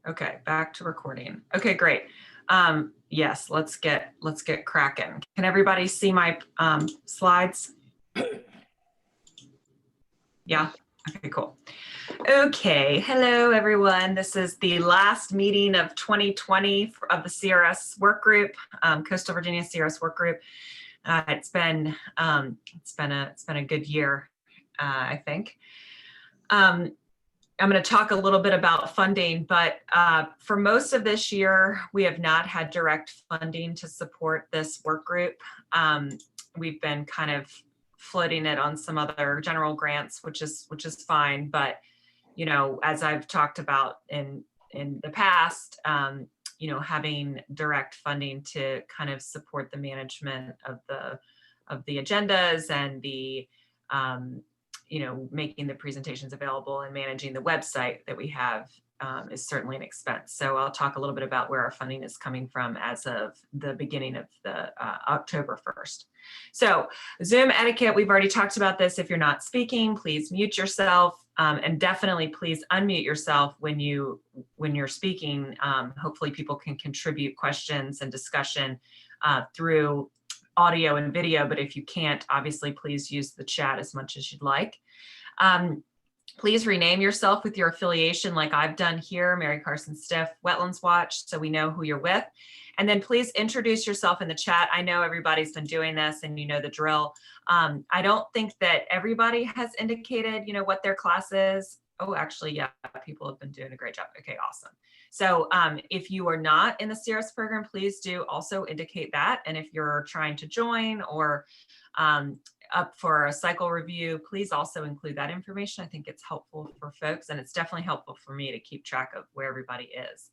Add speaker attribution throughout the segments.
Speaker 1: Okay, back to recording. Okay, great. Yes, let's get cracking. Can everybody see my slides? Yeah. Okay, cool. Okay, hello everyone. This is the last meeting of 2020 of the CRS Workgroup, Coastal Virginia CRS Workgroup. It's been a good year, I think. I'm going to talk a little bit about funding, but for most of this year, we have not had direct funding to support this work group. We've been kind of floating it on some other general grants, which is fine. But, you know, as I've talked about in the past, you know, having direct funding to kind of support the management of the agendas and the you know, making the presentations available and managing the website that we have is certainly an expense. So I'll talk a little bit about where our funding is coming from as of the beginning of the October 1st. So Zoom etiquette, we've already talked about this. If you're not speaking, please mute yourself, and definitely please unmute yourself when you're speaking. Hopefully people can contribute questions and discussion through audio and video, but if you can't, obviously, please use the chat as much as you'd like. Please rename yourself with your affiliation like I've done here, Mary Carson Stiff, Wetlands Watch, so we know who you're with. And then please introduce yourself in the chat. I know everybody's been doing this and you know the drill. I don't think that everybody has indicated, you know, what their class is. Oh, actually, yeah, people have been doing a great job. Okay, awesome. So if you are not in the CRS program, please do also indicate that. And if you're trying to join or up for a cycle review, please also include that information. I think it's helpful for folks, and it's definitely helpful for me to keep track of where everybody is.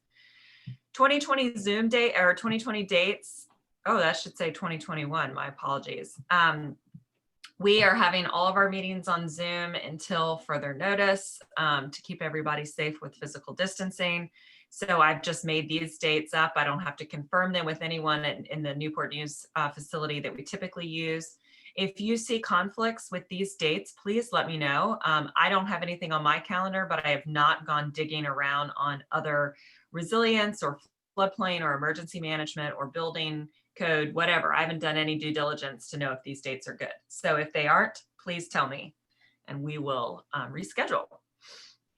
Speaker 1: 2020 Zoom date or 2020 dates. Oh, that should say 2021. My apologies. We are having all of our meetings on Zoom until further notice to keep everybody safe with physical distancing. So I've just made these dates up. I don't have to confirm them with anyone in the Newport News facility that we typically use. If you see conflicts with these dates, please let me know. I don't have anything on my calendar, but I have not gone digging around on other resilience or floodplain or emergency management or building code, whatever. I haven't done any due diligence to know if these dates are good. So if they aren't, please tell me and we will reschedule.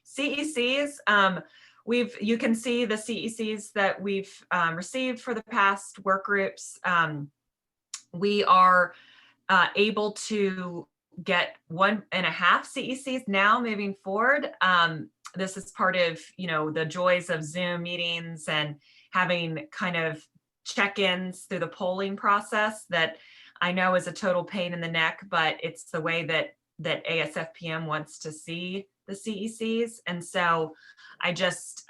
Speaker 1: CECs, you can see the CECs that we've received for the past work groups. We are able to get 1.5 CECs now moving forward. This is part of, you know, the joys of Zoom meetings and having kind of check-ins through the polling process that I know is a total pain in the neck, but it's the way that ASFPM wants to see the CECs. And so I just,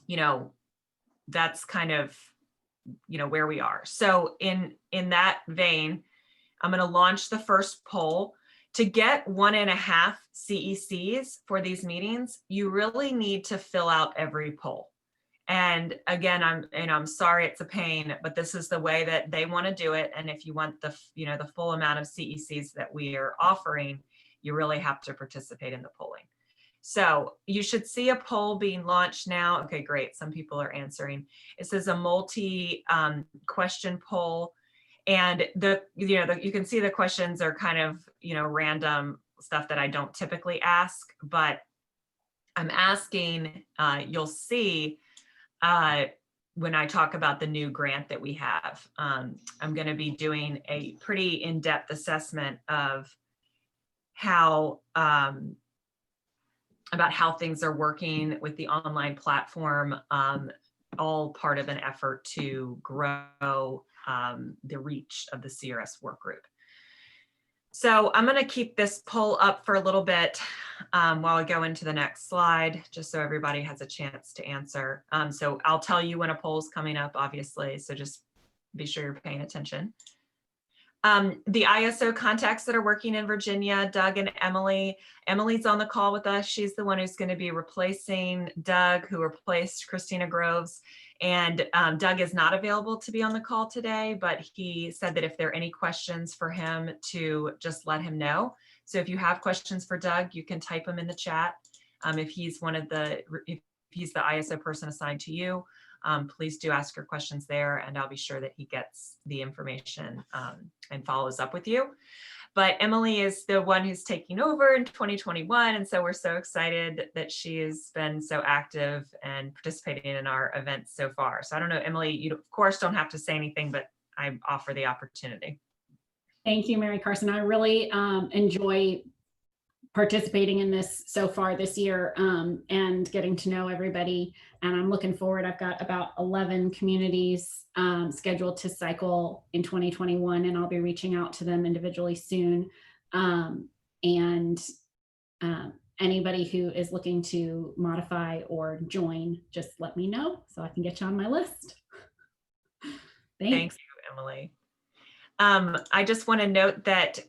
Speaker 1: you know, that's kind of, you know, where we are. So in that vein, I'm going to launch the first poll. To get 1.5 CECs for these meetings, you really need to fill out every poll. And again, I'm sorry it's a pain, but this is the way that they want to do it. And if you want the, you know, the full amount of CECs that we are offering, you really have to participate in the polling. So you should see a poll being launched now. Okay, great. Some people are answering. It says a multi-question poll. And you can see the questions are kind of, you know, random stuff that I don't typically ask, but I'm asking, you'll see when I talk about the new grant that we have. I'm going to be doing a pretty in-depth assessment of how, about how things are working with the online platform, all part of an effort to grow the reach of the CRS workgroup. So I'm going to keep this poll up for a little bit while I go into the next slide, just so everybody has a chance to answer. So I'll tell you when a poll is coming up, obviously, so just be sure you're paying attention. The ISO contacts that are working in Virginia, Doug and Emily. Emily's on the call with us. She's the one who's going to be replacing Doug, who replaced Christina Groves. And Doug is not available to be on the call today, but he said that if there are any questions for him to just let him know. So if you have questions for Doug, you can type them in the chat. If he's one of the, if he's the ISO person assigned to you, please do ask your questions there, and I'll be sure that he gets the information and follows up with you. But Emily is the one who's taking over in 2021. And so we're so excited that she has been so active and participating in our events so far. So I don't know, Emily, you of course don't have to say anything, but I offer the opportunity.
Speaker 2: Thank you, Mary Carson. I really enjoy participating in this so far this year and getting to know everybody. And I'm looking forward. I've got about 11 communities scheduled to cycle in 2021, and I'll be reaching out to them individually soon. Anybody who is looking to modify or join, just let me know so I can get you on my list. Thanks
Speaker 1: you, Emily. I just want to note that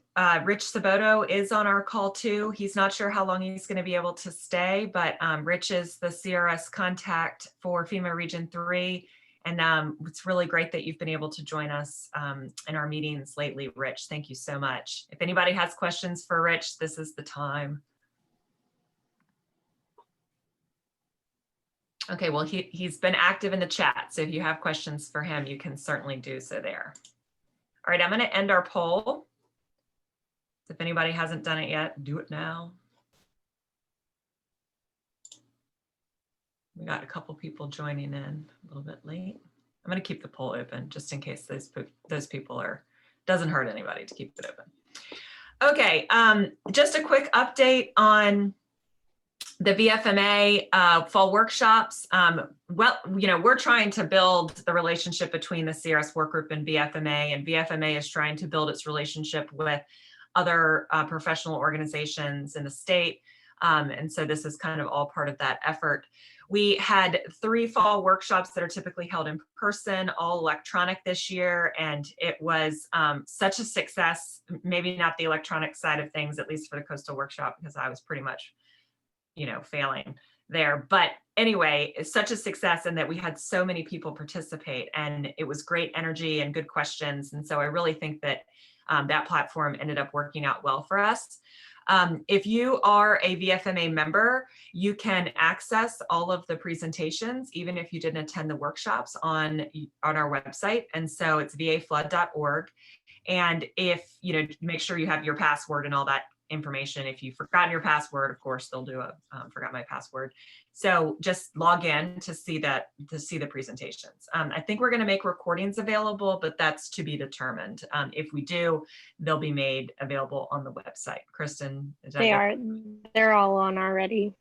Speaker 1: Rich Saboto is on our call too. He's not sure how long he's going to be able to stay, but Rich is the CRS contact for FEMA Region 3. And it's really great that you've been able to join us in our meetings lately, Rich. Thank you so much. If anybody has questions for Rich, this is the time. Okay, well, he's been active in the chat. So if you have questions for him, you can certainly do so there. All right, I'm going to end our poll. If anybody hasn't done it yet, do it now. We got a couple people joining in a little bit late. I'm going to keep the poll open just in case those people are, doesn't hurt anybody to keep it open. Okay, just a quick update on the VFMA fall workshops. Well, you know, we're trying to build the relationship between the CRS Workgroup and VFMA is trying to build its relationship with other professional organizations in the state. And so this is kind of all part of that effort. We had 3 fall workshops that are typically held in person, all electronic this year, and it was such a success. Maybe not the electronic side of things, at least for the coastal workshop, because I was pretty much, you know, failing there. But anyway, it's such a success in that we had so many people participate, and it was great energy and good questions. And so I really think that that platform ended up working out well for us. If you are a VFMA member, you can access all of the presentations, even if you didn't attend the workshops, on our website. And so it's vaflood.org. And if, you know, make sure you have your password and all that information. If you've forgotten your password, of course, they'll do a forgot my password. So just log in to see that, to see the presentations. I think we're going to make recordings available, but that's to be determined. If we do, they'll be made available on the website. Kristen, is that
Speaker 3: they're all on already.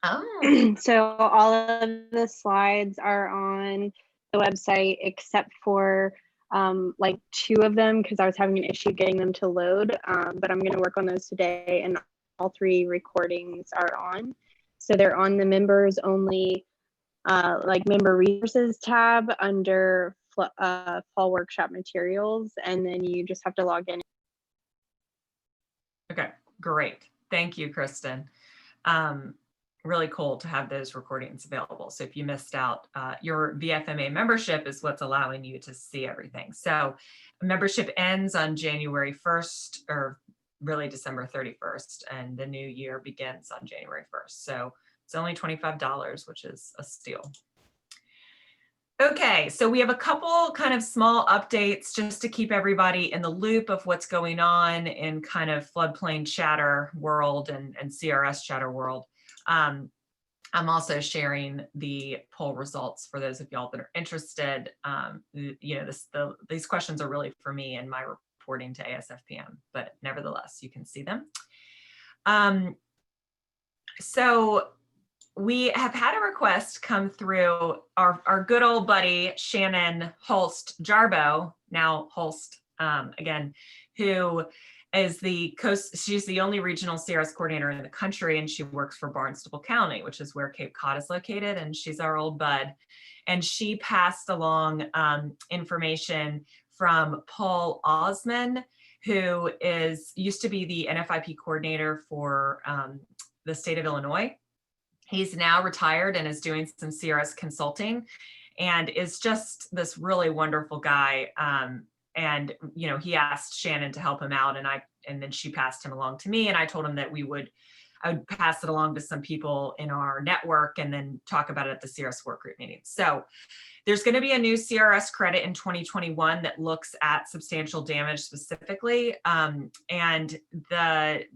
Speaker 1: Oh.
Speaker 3: So all of the slides are on the website except for like 2 of them, because I was having an issue getting them to load, but I'm going to work on those today, and all 3 recordings are on. So they're on the members only, like member resources tab under fall workshop materials, and then you just have to log in.
Speaker 1: Okay, great. Thank you, Kristen. Really cool to have those recordings available. So if you missed out, your VFMA membership is what's allowing you to see everything. So membership ends on January 1st, or really December 31st, and the new year begins on January 1st. So it's only $25, which is a steal. Okay, so we have a couple kind of small updates just to keep everybody in the loop of what's going on in kind of floodplain chatter world and CRS chatter world. I'm also sharing the poll results for those of y'all that are interested. You know, these questions are really for me and my reporting to ASFPM, but nevertheless, you can see them. So we have had a request come through our good old buddy, Shannon Holst Jarbo, now Holst again, who is she's the only regional CRS coordinator in the country, and she works for Barnstable County, which is where Cape Cod is located, and she's our old bud. And she passed along information from Paul Osman, who used to be the NFIP coordinator for the state of Illinois. He's now retired and is doing some CRS consulting, and is just this really wonderful guy. And, you know, he asked Shannon to help him out, and then she passed him along to me, and I told him that I would pass it along to some people in our network and then talk about it at the CRS Workgroup meeting. So there's going to be a new CRS credit in 2021 that looks at substantial damage specifically. And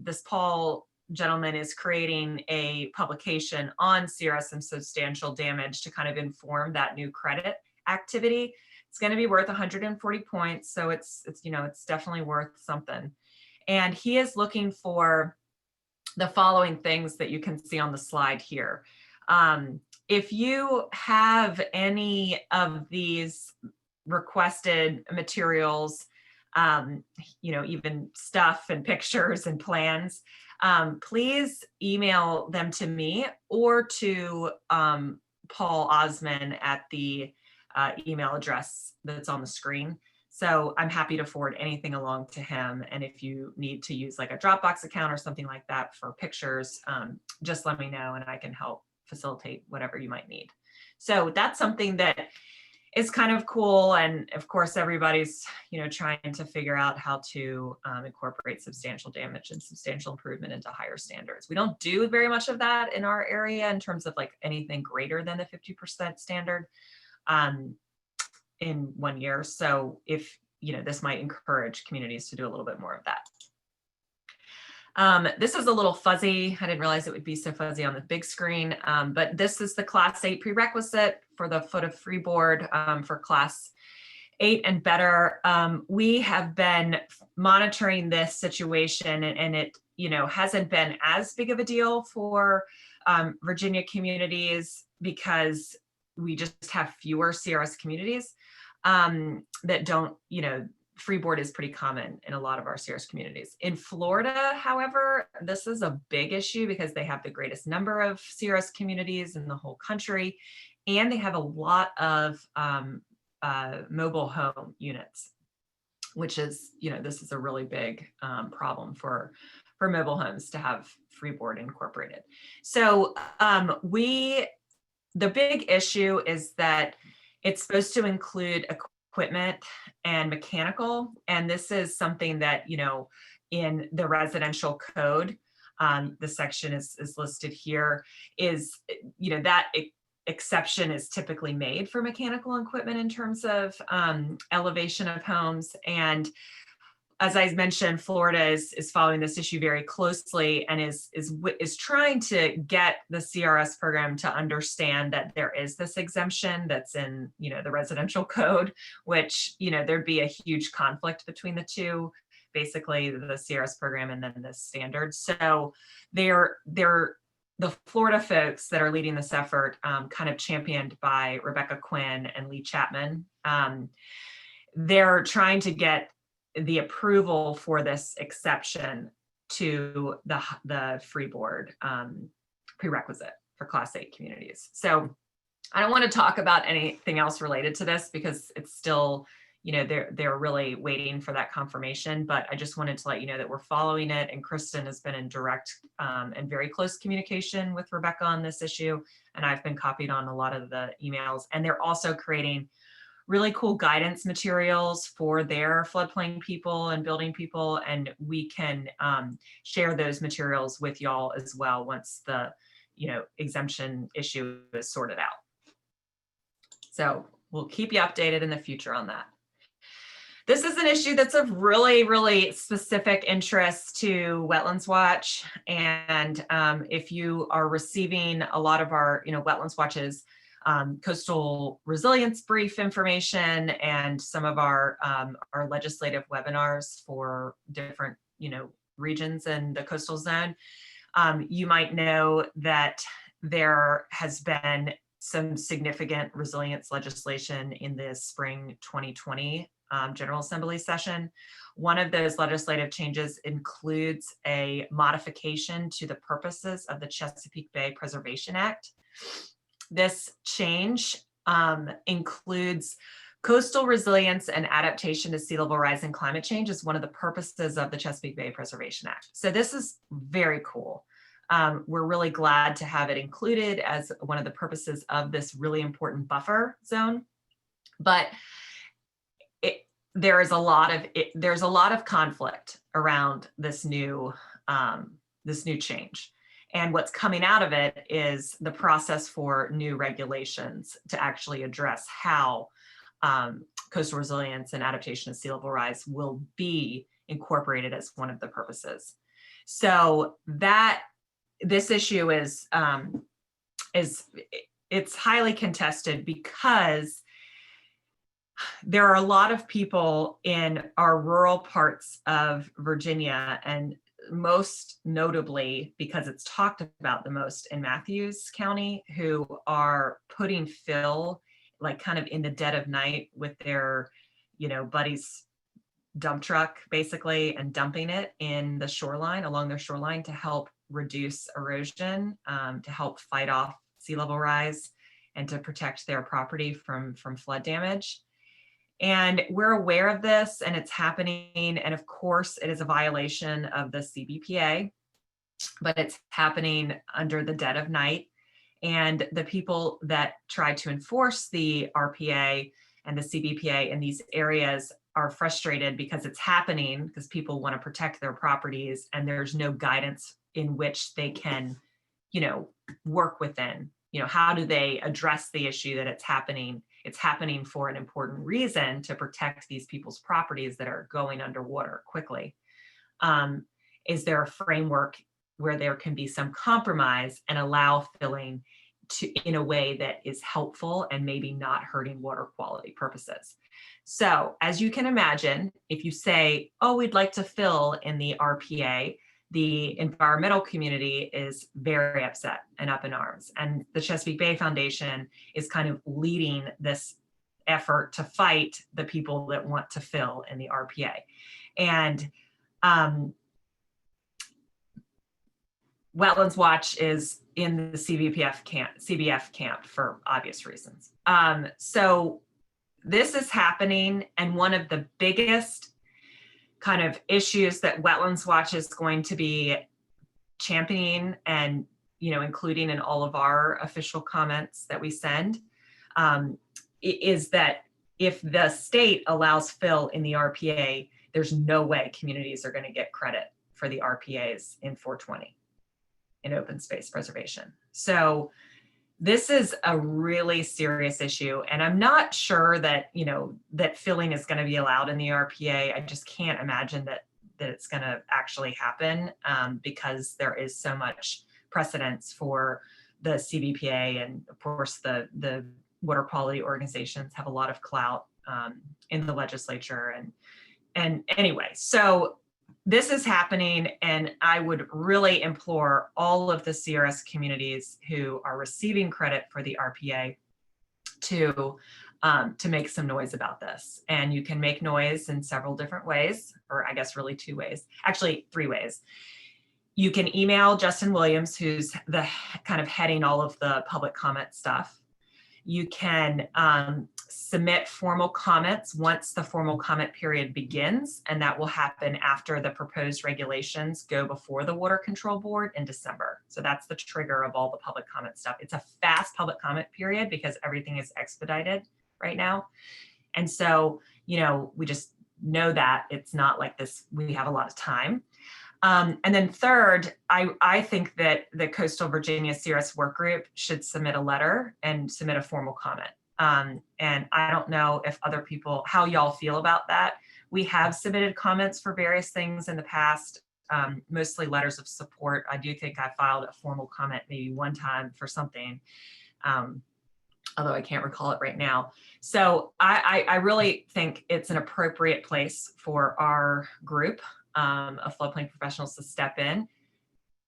Speaker 1: this Paul gentleman is creating a publication on CRS and substantial damage to kind of inform that new credit activity. It's going to be worth 140 points. So it's definitely worth something. And he is looking for the following things that you can see on the slide here. If you have any of these requested materials, even stuff and pictures and plans, please email them to me or to Paul Osman at the email address that's on the screen. So I'm happy to forward anything along to him. And if you need to use like a Dropbox account or something like that for pictures, just let me know and I can help facilitate whatever you might need. So that's something that is kind of cool. And of course, everybody's, trying to figure out how to incorporate substantial damage and substantial improvement into higher standards. We don't do very much of that in our area in terms of like anything greater than the 50% standard in 1 year. So if, this might encourage communities to do a little bit more of that. This is a little fuzzy. I didn't realize it would be so fuzzy on the big screen, but this is the Class 8 prerequisite for the foot of freeboard for Class 8 and better. We have been monitoring this situation and it, hasn't been as big of a deal for Virginia communities because we just have fewer CRS communities that don't, freeboard is pretty common in a lot of our CRS communities. In Florida, however, this is a big issue because they have the greatest number of CRS communities in the whole country, and they have a lot of mobile home units, which is, this is a really big problem for mobile homes to have freeboard incorporated. So the big issue is that it's supposed to include equipment and mechanical. And this is something that, in the residential code, the section is listed here, is, that exception is typically made for mechanical equipment in terms of elevation of homes. And as I mentioned, Florida is following this issue very closely and is trying to get the CRS program to understand that there is this exemption that's in, the residential code, which, there'd be a huge conflict between the two, basically the CRS program and then the standard. So they're the Florida folks that are leading this effort, kind of championed by Rebecca Quinn and Lee Chapman. They're trying to get the approval for this exception to the freeboard prerequisite for Class 8 communities. So I don't want to talk about anything else related to this because it's still, they're really waiting for that confirmation, but I just wanted to let you know that we're following it, and Kristen has been in direct and very close communication with Rebecca on this issue, and I've been copied on a lot of the emails, and they're also creating really cool guidance materials for their floodplain people and building people. And we can share those materials with y'all as well once the, exemption issue is sorted out. So we'll keep you updated in the future on that. This is an issue that's of really, really specific interest to Wetlands Watch. And if you are receiving a lot of our, Wetlands Watch's coastal resilience brief information and some of our legislative webinars for different, regions in the coastal zone, you might know that there has been some significant resilience legislation in the spring 2020 General Assembly session. One of those legislative changes includes a modification to the purposes of the Chesapeake Bay Preservation Act. This change includes coastal resilience and adaptation to sea level rise and climate change as one of the purposes of the Chesapeake Bay Preservation Act. So this is very cool. We're really glad to have it included as one of the purposes of this really important buffer zone. But there's a lot of conflict around this new change. And what's coming out of it is the process for new regulations to actually address how coastal resilience and adaptation to sea level rise will be incorporated as one of the purposes. So that this issue is it's highly contested because there are a lot of people in our rural parts of Virginia, and most notably because it's talked about the most in Matthews County, who are putting fill like kind of in the dead of night with their, buddy's dump truck basically, and dumping it in the shoreline, along their shoreline, to help reduce erosion, to help fight off sea level rise, and to protect their property from flood damage. And we're aware of this, and it's happening. And of course, it is a violation of the CBPA, but it's happening under the dead of night. And the people that try to enforce the RPA and the CBPA in these areas are frustrated because it's happening, because people want to protect their properties, and there's no guidance in which they can, work within. How do they address the issue that it's happening? It's happening for an important reason, to protect these people's properties that are going underwater quickly. Is there a framework where there can be some compromise and allow filling in a way that is helpful and maybe not hurting water quality purposes? So as you can imagine, if you say, oh, we'd like to fill in the RPA, the environmental community is very upset and up in arms. And the Chesapeake Bay Foundation is kind of leading this effort to fight the people that want to fill in the RPA. And Wetlands Watch is in the CBF camp for obvious reasons. So this is happening, and one of the biggest kind of issues that Wetlands Watch is going to be championing and, including in all of our official comments that we send, is that if the state allows fill in the RPA, there's no way communities are going to get credit for the RPAs in 420 in open space preservation. So this is a really serious issue, and I'm not sure that, that filling is going to be allowed in the RPA. I just can't imagine that it's going to actually happen, because there is so much precedence for the CBPA, and of course the water quality organizations have a lot of clout in the legislature. And anyway, so this is happening, and I would really implore all of the CRS communities who are receiving credit for the RPA to make some noise about this. And you can make noise in several different ways, or I guess really 2 ways, actually 3 ways. You can email Justin Williams, who's the kind of heading all of the public comment stuff. You can submit formal comments once the formal comment period begins, and that will happen after the proposed regulations go before the Water Control Board in December. So that's the trigger of all the public comment stuff. It's a fast public comment period because everything is expedited right now. And so, we just know that it's not like this, we have a lot of time. And then third, I think that the Coastal Virginia CRS Workgroup should submit a letter and submit a formal comment. And I don't know if other people, how y'all feel about that. We have submitted comments for various things in the past, mostly letters of support. I do think I filed a formal comment maybe one time for something, although I can't recall it right now. So I really think it's an appropriate place for our group of floodplain professionals to step in.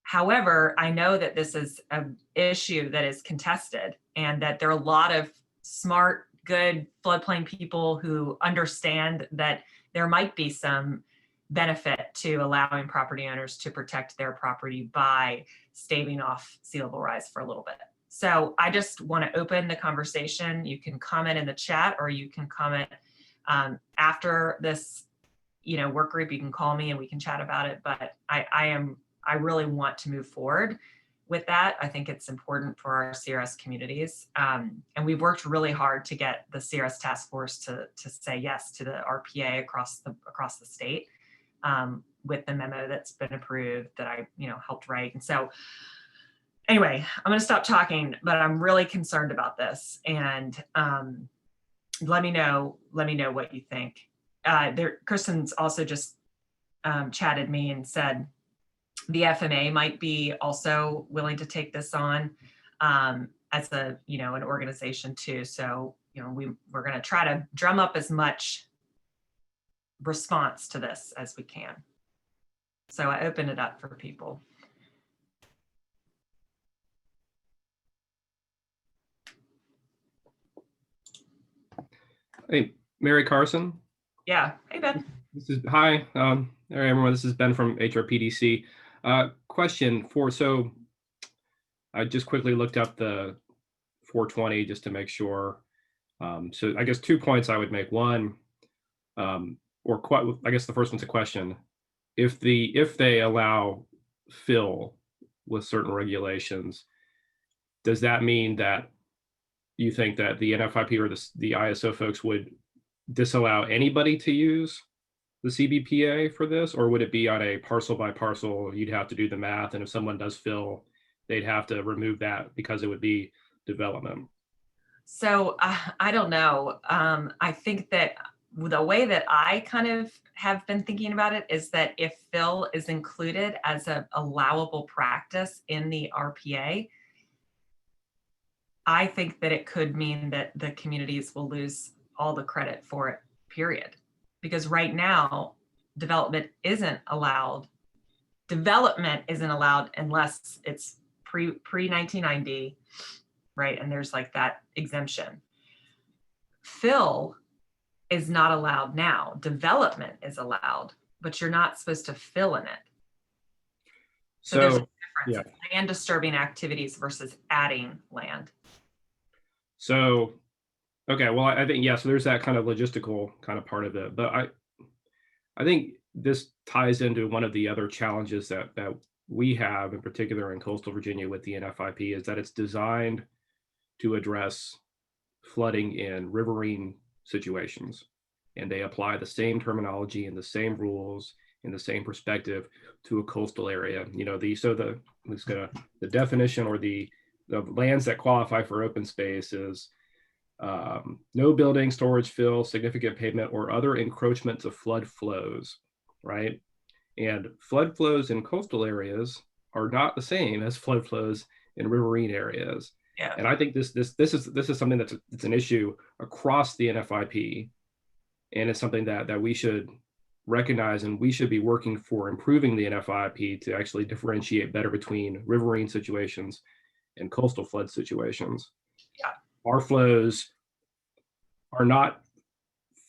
Speaker 1: However, I know that this is an issue that is contested, and that there are a lot of smart, good floodplain people who understand that there might be some benefit to allowing property owners to protect their property by staving off sea level rise for a little bit. So I just want to open the conversation. You can comment in the chat, or you can comment after this work group. You can call me and we can chat about it, but I really want to move forward with that. I think it's important for our CRS communities. And we've worked really hard to get the CRS task force to say yes to the RPA across the state, with the memo that's been approved that I helped write. And so Anyway, I'm going to stop talking, but I'm really concerned about this, and let me know what you think. Kristen's also just chatted me and said the FMA might be also willing to take this on as a, an organization too. So, we're going to try to drum up as much response to this as we can. So I open it up for people.
Speaker 4: Hey, Mary Carson.
Speaker 1: Yeah. Hey, Ben.
Speaker 4: Hi, everyone. This is Ben from HRPDC. Question so I just quickly looked up the 420 just to make sure. So I guess 2 points I would make. One, I guess the first one's a question. If they allow fill with certain regulations, does that mean that you think that the NFIP or the ISO folks would disallow anybody to use the CBPA for this, or would it be on a parcel by parcel? You'd have to do the math, and if someone does fill, they'd have to remove that because it would be development.
Speaker 1: So I don't know. I think that the way that I kind of have been thinking about it is that if fill is included as an allowable practice in the RPA, I think that it could mean that the communities will lose all the credit for it, period. Because right now, development isn't allowed. Development isn't allowed unless it's pre-1990, right? And there's like that exemption. Fill is not allowed now. Development is allowed, but you're not supposed to fill in it. So there's a difference. Yeah. Land disturbing activities versus adding land.
Speaker 4: So, okay, well, I think, yeah, so there's that kind of logistical kind of part of it, but I think this ties into one of the other challenges that we have in particular in coastal Virginia with the NFIP is that it's designed to address flooding in riverine situations. And they apply the same terminology and the same rules and the same perspective to a coastal area. The definition or the lands that qualify for open space is no building, storage, fill, significant pavement, or other encroachments of flood flows, right? And flood flows in coastal areas are not the same as flood flows in riverine areas.
Speaker 1: Yeah.
Speaker 4: And I think this is something it's an issue across the NFIP, and it's something that we should recognize, and we should be working for improving the NFIP to actually differentiate better between riverine situations and coastal flood situations.
Speaker 1: Yeah.
Speaker 4: Our flows are not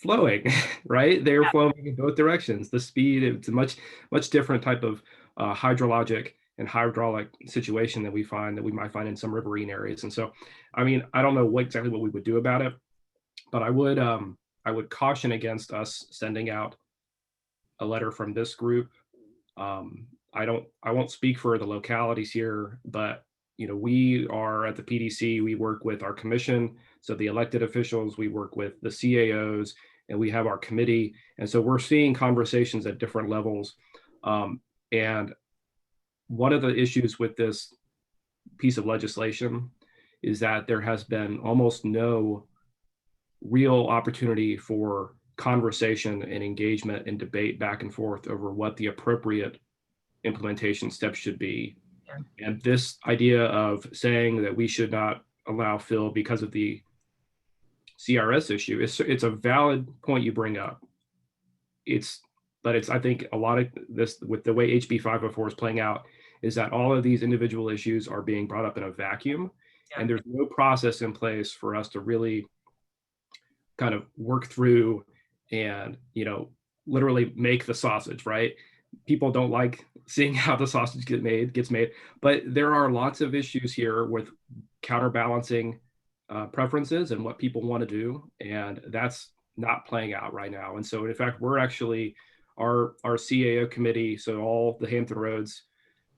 Speaker 4: flowing, right? They're flowing in both directions. The speed, it's a much different type of hydrologic and hydraulic situation that we might find in some riverine areas. And so, I mean, I don't know exactly what we would do about it, but I would caution against us sending out a letter from this group. I won't speak for the localities here, but we are at the PDC, we work with our commission. So the elected officials, we work with the CAOs, and we have our committee. And so we're seeing conversations at different levels. And one of the issues with this piece of legislation is that there has been almost no real opportunity for conversation and engagement and debate back and forth over what the appropriate implementation steps should be. Yeah. And this idea of saying that we should not allow fill because of the CRS issue, it's a valid point you bring up. But I think a lot of this, with the way HB 504 is playing out, is that all of these individual issues are being brought up in a vacuum. Yeah. And there's no process in place for us to really kind of work through and, literally make the sausage, right? People don't like seeing how the sausage gets made, but there are lots of issues here with counterbalancing preferences and what people want to do, and that's not playing out right now. And so, in fact, we're actually our CAO committee, so all the Hampton Roads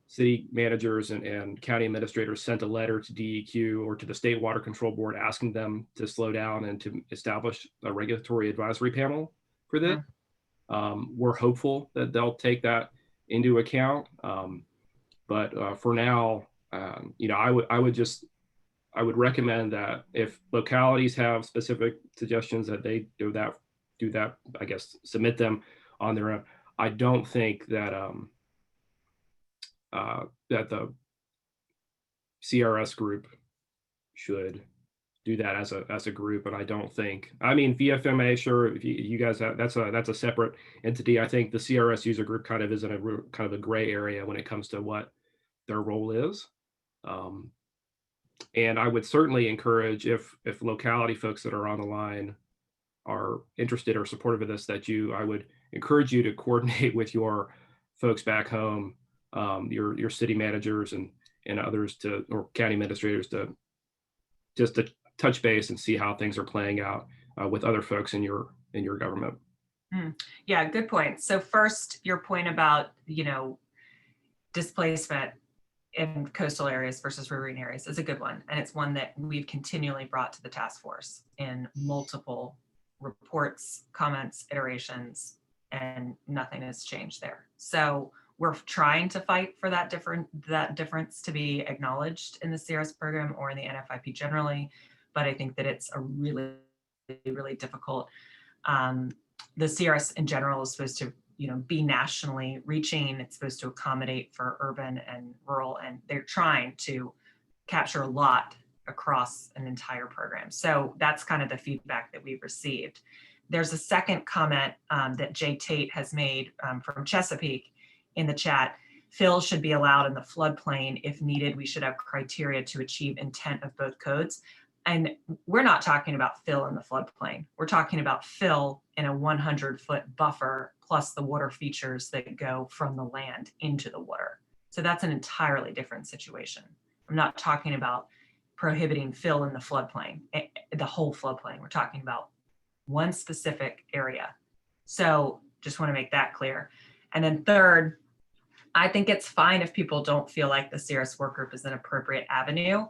Speaker 4: city managers and county administrators sent a letter to DEQ or to the State Water Control Board asking them to slow down and to establish a regulatory advisory panel for this. We're hopeful that they'll take that into account. But for now, you know, I would recommend that if localities have specific suggestions that they do that, I guess, submit them on their own. I don't think that that the CRS group should do that as a group. And I don't think, I mean, VFMA, sure, if you guys have, that's a separate entity. I think the CRS user group kind of is in a kind of a gray area when it comes to what their role is. And I would certainly encourage, if locality folks that are on the line are interested or supportive of this, I would encourage you to coordinate with your folks back home, your city managers and others or county administrators to touch base and see how things are playing out with other folks in your government.
Speaker 1: Yeah, good point. So first, your point about, you know, displacement in coastal areas versus riverine areas is a good one. And it's one that we've continually brought to the task force in multiple reports, comments, iterations, and nothing has changed there. So we're trying to fight for that difference to be acknowledged in the CRS program or in the NFIP generally. But I think that it's a really, really difficult. The CRS in general is supposed to, you know, be nationally reaching. It's supposed to accommodate for urban and rural, and they're trying to capture a lot across an entire program. So that's kind of the feedback that we've received. There's a second comment that Jay Tate has made from Chesapeake in the chat. Fill should be allowed in the floodplain. If needed, we should have criteria to achieve intent of both codes. And we're not talking about fill in the floodplain. We're talking about fill in a 100-foot buffer plus the water features that go from the land into the water. So that's an entirely different situation. I'm not talking about prohibiting fill in the floodplain, the whole floodplain. We're talking about one specific area. So just want to make that clear. And then third, I think it's fine if people don't feel like the CRS Workgroup is an appropriate avenue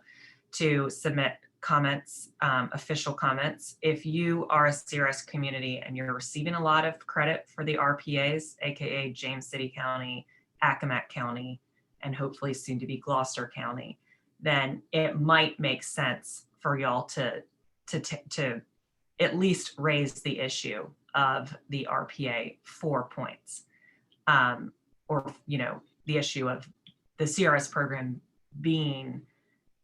Speaker 1: to submit comments, official comments. If you are a CRS community and you're receiving a lot of credit for the RPAs, AKA James City County, Accomack County, and hopefully soon to be Gloucester County, then it might make sense for y'all to at least raise the issue of the RPA 4 points, or, you know, the issue of the CRS program being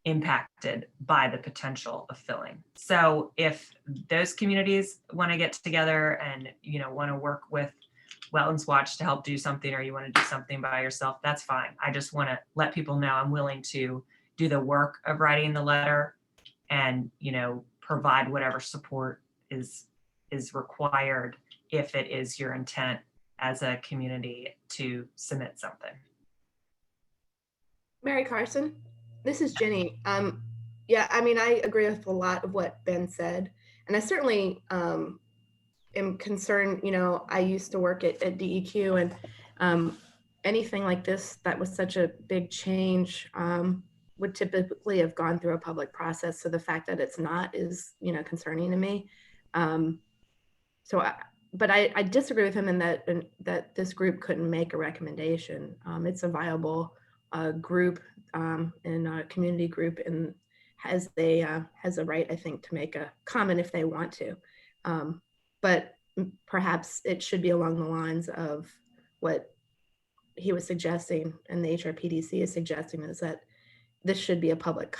Speaker 1: impacted by the potential of filling. So if those communities want to get together and, you know, want to work with Wetlands Watch to help do something, or you want to do something by yourself, that's fine. I just want to let people know I'm willing to do the work of writing the letter and, you know, provide whatever support is required if it is your intent as a community to submit something.
Speaker 5: Mary Carson, this is Jenny. Yeah, I mean, I agree with a lot of what Ben said, and I certainly am concerned. You know, I used to work at DEQ, and anything like this that was such a big change would typically have gone through a public process. So the fact that it's not is, you know, concerning to me. But I disagree with him in that this group couldn't make a recommendation. It's a viable group and a community group, and has a right, I think, to make a comment if they want to. But perhaps it should be along the lines of what he was suggesting and the HRPDC is suggesting, is that this should be a public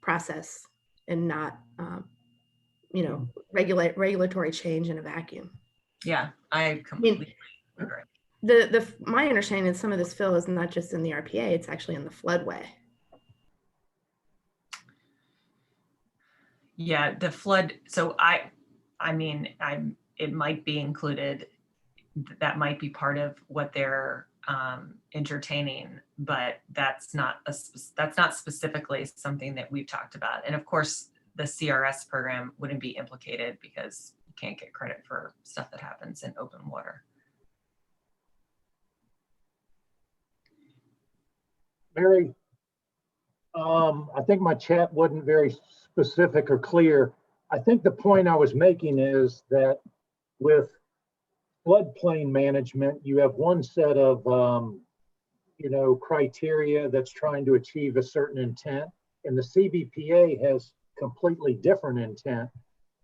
Speaker 5: process and not, you know, regulatory change in a vacuum.
Speaker 1: Yeah, I completely agree.
Speaker 5: My understanding is some of this fill is not just in the RPA, it's actually in the floodway.
Speaker 1: Yeah, the flood. So I mean, it might be included. That might be part of what they're entertaining, but that's not specifically something that we've talked about. And of course, the CRS program wouldn't be implicated because you can't get credit for stuff that happens in open water.
Speaker 6: Mary, I think my chat wasn't very specific or clear. I think the point I was making is that with floodplain management, you have one set of criteria that's trying to achieve a certain intent. And the CBPA has completely different intent.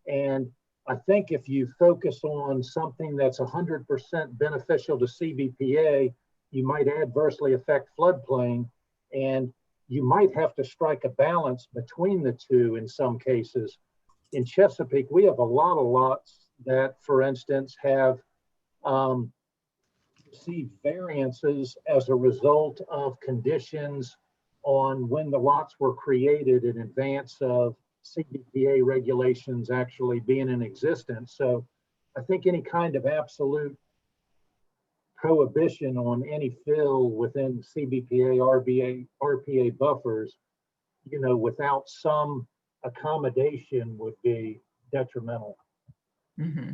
Speaker 6: And I think if you focus on something that's 100% beneficial to CBPA, you might adversely affect floodplain, and you might have to strike a balance between the two in some cases. In Chesapeake, we have a lot of lots that, for instance, have received variances as a result of conditions on when the lots were created in advance of CBPA regulations actually being in existence. So I think any kind of absolute prohibition on any fill within CBPA, RPA buffers, without some accommodation would be detrimental.
Speaker 1: Mm-hmm.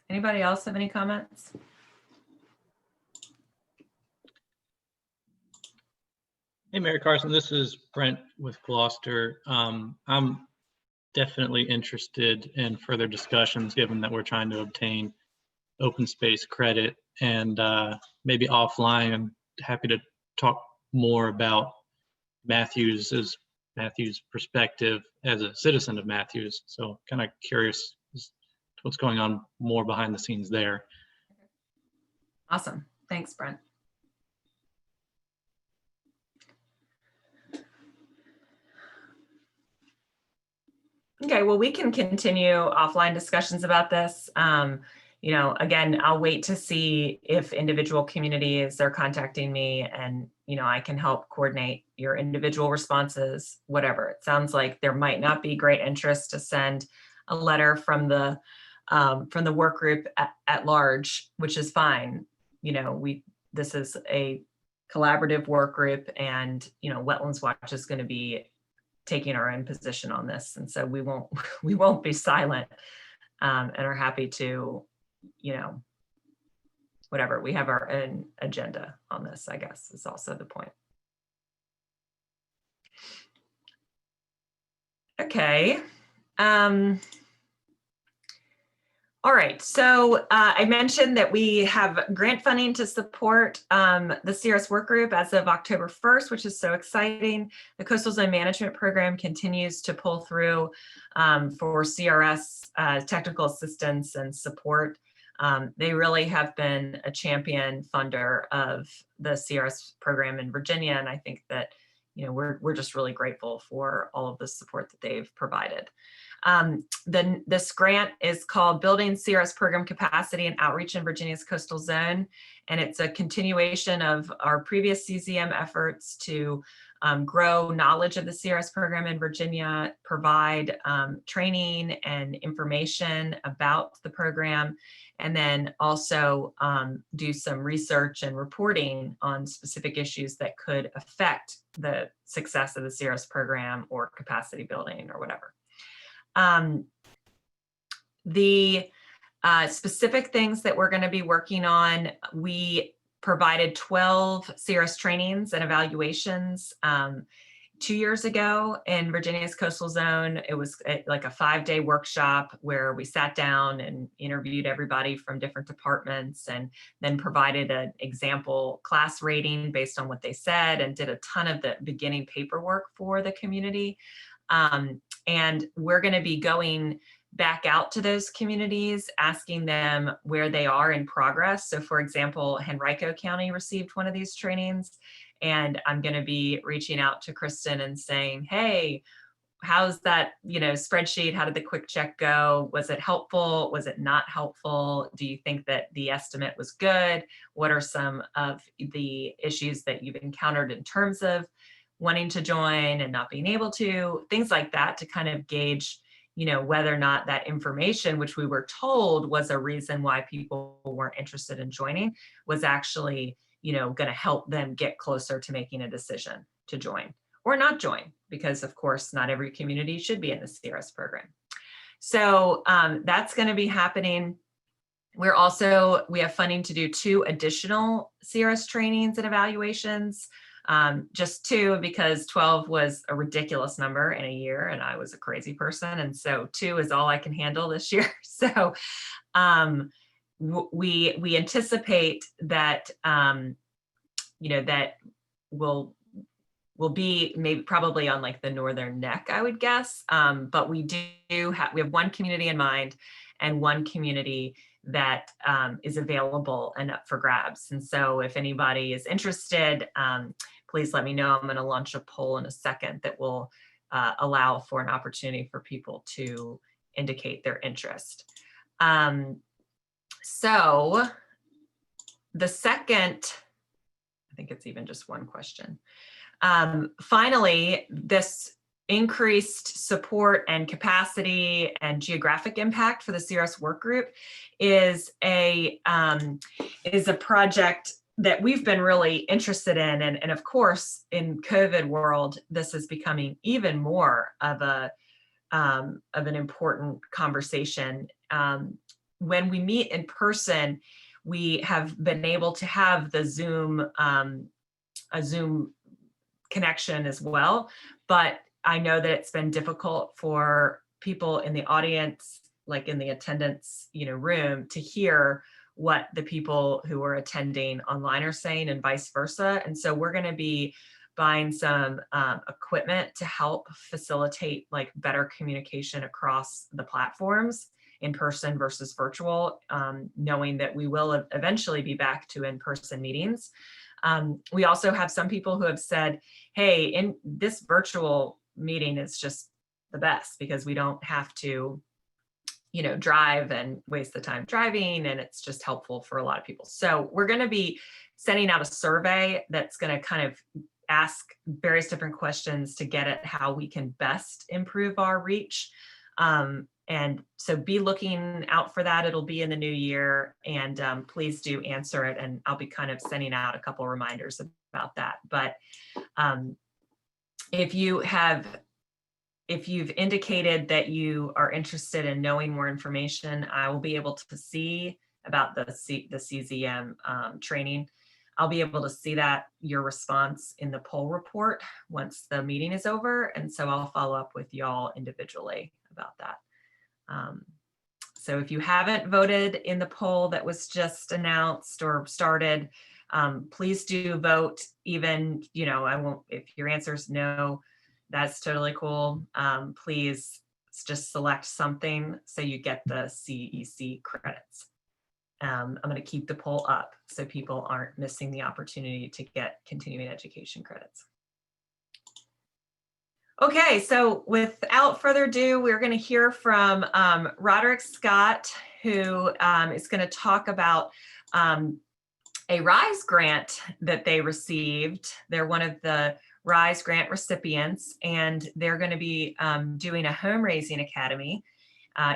Speaker 1: Anybody else have any comments?
Speaker 7: Hey, Mary Carson, this is Brent with Gloucester. I'm definitely interested in further discussions, given that we're trying to obtain open space credit, and maybe offline. I'm happy to talk more about Matthews' perspective as a citizen of Matthews. So kind of curious what's going on more behind the scenes there.
Speaker 1: Awesome. Thanks, Brent. Okay, well, we can continue offline discussions about this. Again, I'll wait to see if individual communities are contacting me, and, I can help coordinate your individual responses, whatever. It sounds like there might not be great interest to send a letter from the work group at large, which is fine. This is a collaborative work group, and, Wetlands Watch is going to be taking our own position on this, and so we won't be silent, and are happy to, whatever, we have our own agenda on this, I guess, is also the point. Okay. All right, so I mentioned that we have grant funding to support the CRS Workgroup as of October 1st, which is so exciting. The Coastal Zone Management Program continues to pull through for CRS technical assistance and support. They really have been a champion funder of the CRS program in Virginia, and I think that we're just really grateful for all of the support that they've provided. This grant is called Building CRS Program Capacity and Outreach in Virginia's Coastal Zone, and it's a continuation of our previous CZM efforts to grow knowledge of the CRS program in Virginia, provide training and information about the program, and then also do some research and reporting on specific issues that could affect the success of the CRS program or capacity building or whatever. The specific things that we're going to be working on, we provided 12 CRS trainings and evaluations 2 years ago in Virginia's Coastal Zone. It was like a 5-day workshop where we sat down and interviewed everybody from different departments, and then provided an example class rating based on what they said, and did a ton of the beginning paperwork for the community. And we're going to be going back out to those communities, asking them where they are in progress. So for example, Henrico County received one of these trainings, and I'm going to be reaching out to Kristen and saying, hey, how's that, spreadsheet? How did the quick check go? Was it helpful? Was it not helpful? Do you think that the estimate was good? What are some of the issues that you've encountered in terms of wanting to join and not being able to? Things like that, to kind of gauge, whether or not that information, which we were told was a reason why people weren't interested in joining, was actually, going to help them get closer to making a decision to join or not join, because of course, not every community should be in the CRS program. So that's going to be happening. We have funding to do 2 additional CRS trainings and evaluations. just 2 because 12 was a ridiculous number in a year and I was a crazy person. And so 2 is all I can handle this year. So we anticipate that, that will be maybe probably on like the northern neck, I would guess. But we have 1 community in mind and 1 community that is available and up for grabs. And so if anybody is interested, please let me know. I'm going to launch a poll in a second that will allow for an opportunity for people to indicate their interest. So the second, I think it's even just 1 question. Finally, this increased support and capacity and geographic impact for the CRS Workgroup is a project that we've been really interested in. And of course, in COVID world, this is becoming even more of an important conversation. When we meet in person, we have been able to have the Zoom, a Zoom connection as well, but I know that it's been difficult for people in the audience, like in the attendance, room, to hear what the people who are attending online are saying and vice versa. And so we're going to be buying some equipment to help facilitate like better communication across the platforms, in person versus virtual, knowing that we will eventually be back to in-person meetings. We also have some people who have said, hey, in this virtual meeting is just the best because we don't have to, drive and waste the time driving, and it's just helpful for a lot of people. So we're going to be sending out a survey that's going to kind of ask various different questions to get at how we can best improve our reach. And so be looking out for that. It'll be in the new year, and please do answer it. And I'll be kind of sending out a couple reminders about that. But if you've indicated that you are interested in knowing more information, I will be able to see about the CZM training. I'll be able to see your response in the poll report once the meeting is over. And so I'll follow up with y'all individually about that. So if you haven't voted in the poll that was just announced or started, please do vote. Even, I won't, if your answer is no, that's totally cool. Please just select something so you get the CEC credits. I'm going to keep the poll up so people aren't missing the opportunity to get continuing education credits. Okay, so without further ado, we're going to hear from Roderick Scott, who is going to talk about a RISE grant that they received. They're one of the RISE grant recipients, and they're going to be doing a home raising academy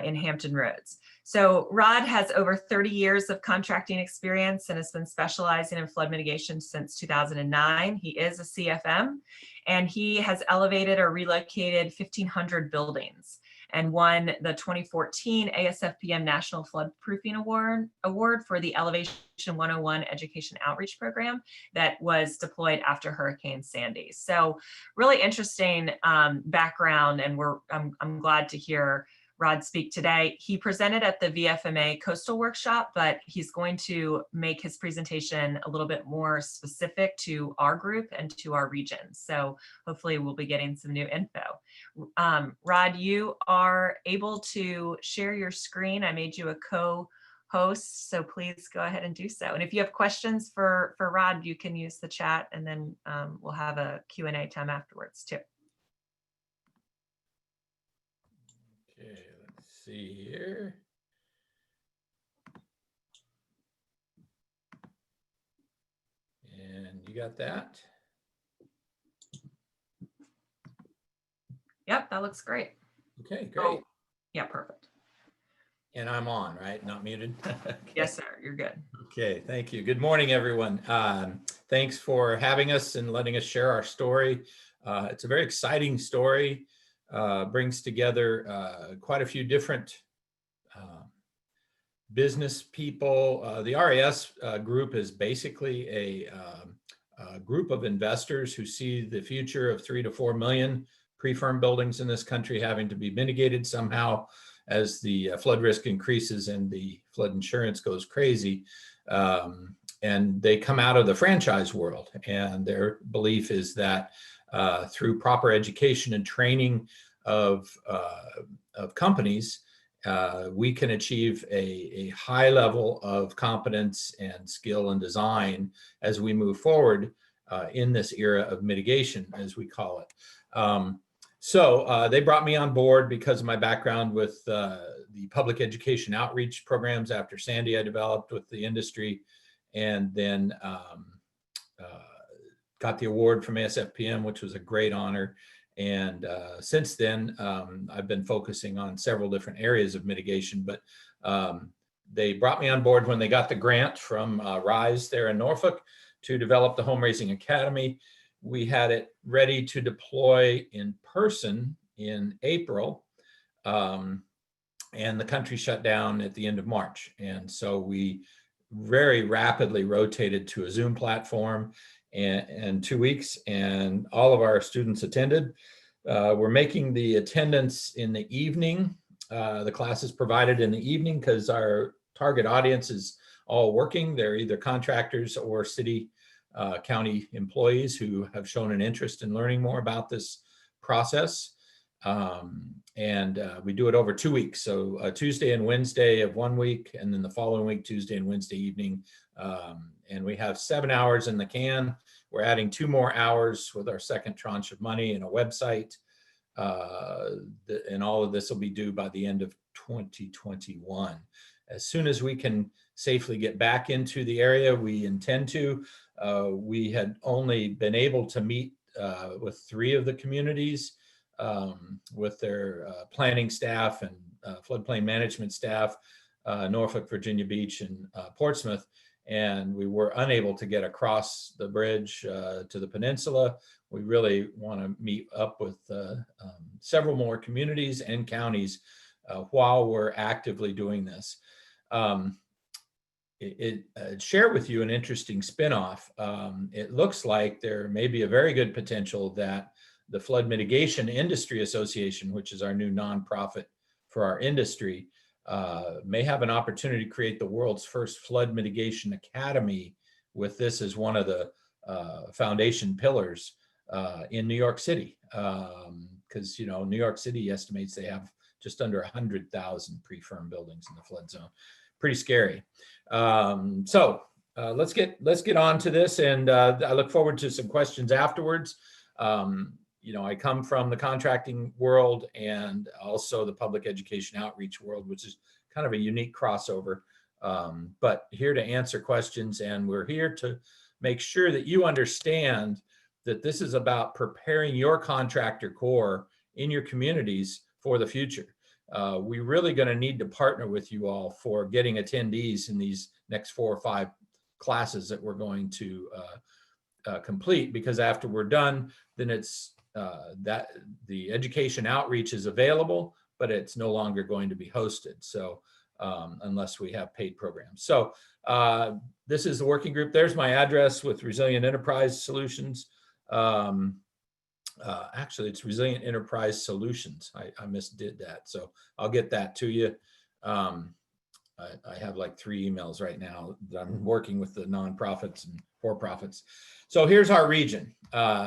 Speaker 1: in Hampton Roads. So Rod has over 30 years of contracting experience and has been specializing in flood mitigation since 2009. He is a CFM, and he has elevated or relocated 1,500 buildings and won the 2014 ASFPM National Flood Proofing Award for the Elevation 101 Education Outreach Program that was deployed after Hurricane Sandy. So really interesting background, and I'm glad to hear Rod speak today. He presented at the VFMA Coastal Workshop, but he's going to make his presentation a little bit more specific to our group and to our region. So hopefully we'll be getting some new info. Rod, you are able to share your screen. I made you a co-host, so please go ahead and do so. And if you have questions for Rod, you can use the chat, and then we'll have a Q&A time afterwards too.
Speaker 8: Okay, let's see here. And you got that?
Speaker 1: Yep, that looks great.
Speaker 8: Okay, great.
Speaker 1: Oh, yeah, perfect.
Speaker 8: And I'm on, right? Not muted? Okay.
Speaker 1: Yes, sir, you're good.
Speaker 8: Okay, thank you. Good morning, everyone. Thanks for having us and letting us share our story. It's a very exciting story. Brings together quite a few different business people. The RES group is basically group of investors who see the future of 3 to 4 million pre-firm buildings in this country having to be mitigated somehow as the flood risk increases and the flood insurance goes crazy. And they come out of the franchise world, and their belief is that through proper education and training of companies, we can achieve a high level of competence and skill and design as we move forward in this era of mitigation, as we call it. So they brought me on board because of my background with the public education outreach programs. After Sandy, I developed with the industry, and then got the award from ASFPM, which was a great honor. And since then, I've been focusing on several different areas of mitigation, but they brought me on board when they got the grant from RISE there in Norfolk to develop the Home Raising Academy. We had it ready to deploy in person in April, and the country shut down at the end of March. And so we very rapidly rotated to a Zoom platform in 2 weeks, and all of our students attended. We're making the attendance in the evening. The class is provided in the evening because our target audience is all working. They're either contractors or city, county employees who have shown an interest in learning more about this process. We do it over 2 weeks. So Tuesday and Wednesday of 1 week, and then the following week, Tuesday and Wednesday evening. And we have 7 hours in the can. We're adding 2 more hours with our second tranche of money and a website. And all of this will be due by the end of 2021. As soon as we can safely get back into the area, we intend to. We had only been able to meet with 3 of the communities with their planning staff and floodplain management staff, Norfolk, Virginia Beach, and Portsmouth. And we were unable to get across the bridge to the peninsula. We really want to meet up with several more communities and counties while we're actively doing this. Share with you an interesting spinoff. It looks like there may be a very good potential that the Flood Mitigation Industry Association, which is our new nonprofit for our industry, may have an opportunity to create the world's first flood mitigation academy with this as one of the foundation pillars in New York City. Because, you know, New York City estimates they have just under 100,000 pre-firm buildings in the flood zone. Pretty scary. Let's get on to this, and I look forward to some questions afterwards. You know, I come from the contracting world and also the public education outreach world, which is kind of a unique crossover, but here to answer questions. And we're here to make sure that you understand that this is about preparing your contractor corps in your communities for the future. We're really going to need to partner with you all for getting attendees in these next 4 or 5 classes that we're going to complete, because after we're done, then it's that the education outreach is available, but it's no longer going to be hosted. So unless we have paid programs. So this is the working group. There's my address with Resilient Enterprise Solutions. Actually, it's Resilient Enterprise Solutions. I misdid that. So I'll get that to you. I have like 3 emails right now that I'm working with the nonprofits and for-profits. So here's our region.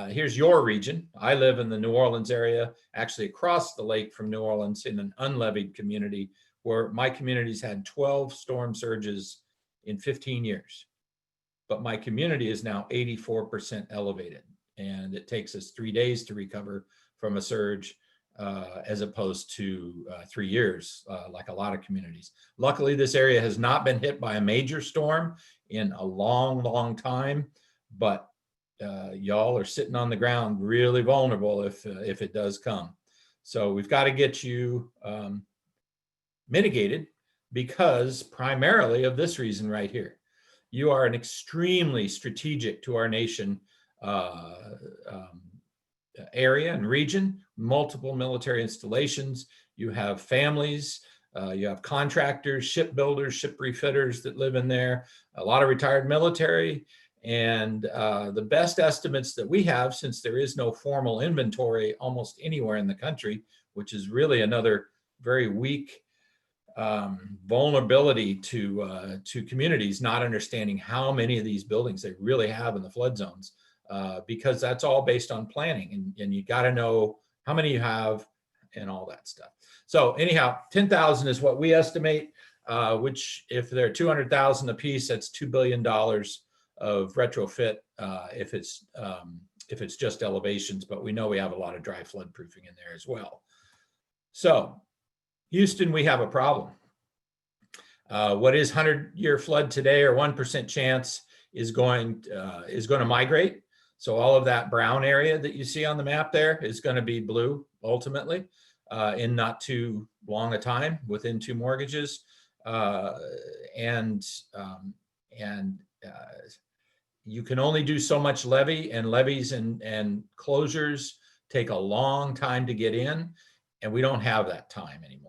Speaker 8: Here's your region. I live in the New Orleans area, actually across the lake from New Orleans in an unlevied community where my community's had 12 storm surges in 15 years. But my community is now 84% elevated. And it takes us 3 days to recover from a surge as opposed to 3 years, like a lot of communities. Luckily, this area has not been hit by a major storm in a long, long time, but y'all are sitting on the ground really vulnerable if it does come. So we've got to get you mitigated, because primarily of this reason right here. You are an extremely strategic to our nation area and region, multiple military installations. You have families, you have contractors, shipbuilders, ship refitters that live in there, a lot of retired military, And the best estimates that we have, since there is no formal inventory almost anywhere in the country, which is really another very weak vulnerability to communities not understanding how many of these buildings they really have in the flood zones, because that's all based on planning, and you got to know how many you have and all that stuff. So anyhow, 10,000 is what we estimate, which if they're 200,000 a piece, that's $2 billion of retrofit if it's just elevations, but we know we have a lot of dry flood proofing in there as well. So Houston, we have a problem. What is 100-year flood today, or 1% chance, is going to migrate. So all of that brown area that you see on the map there is going to be blue ultimately in not too long a time, within 2 mortgages, you can only do so much levee, and levees and closures take a long time to get in, and we don't have that time anymore.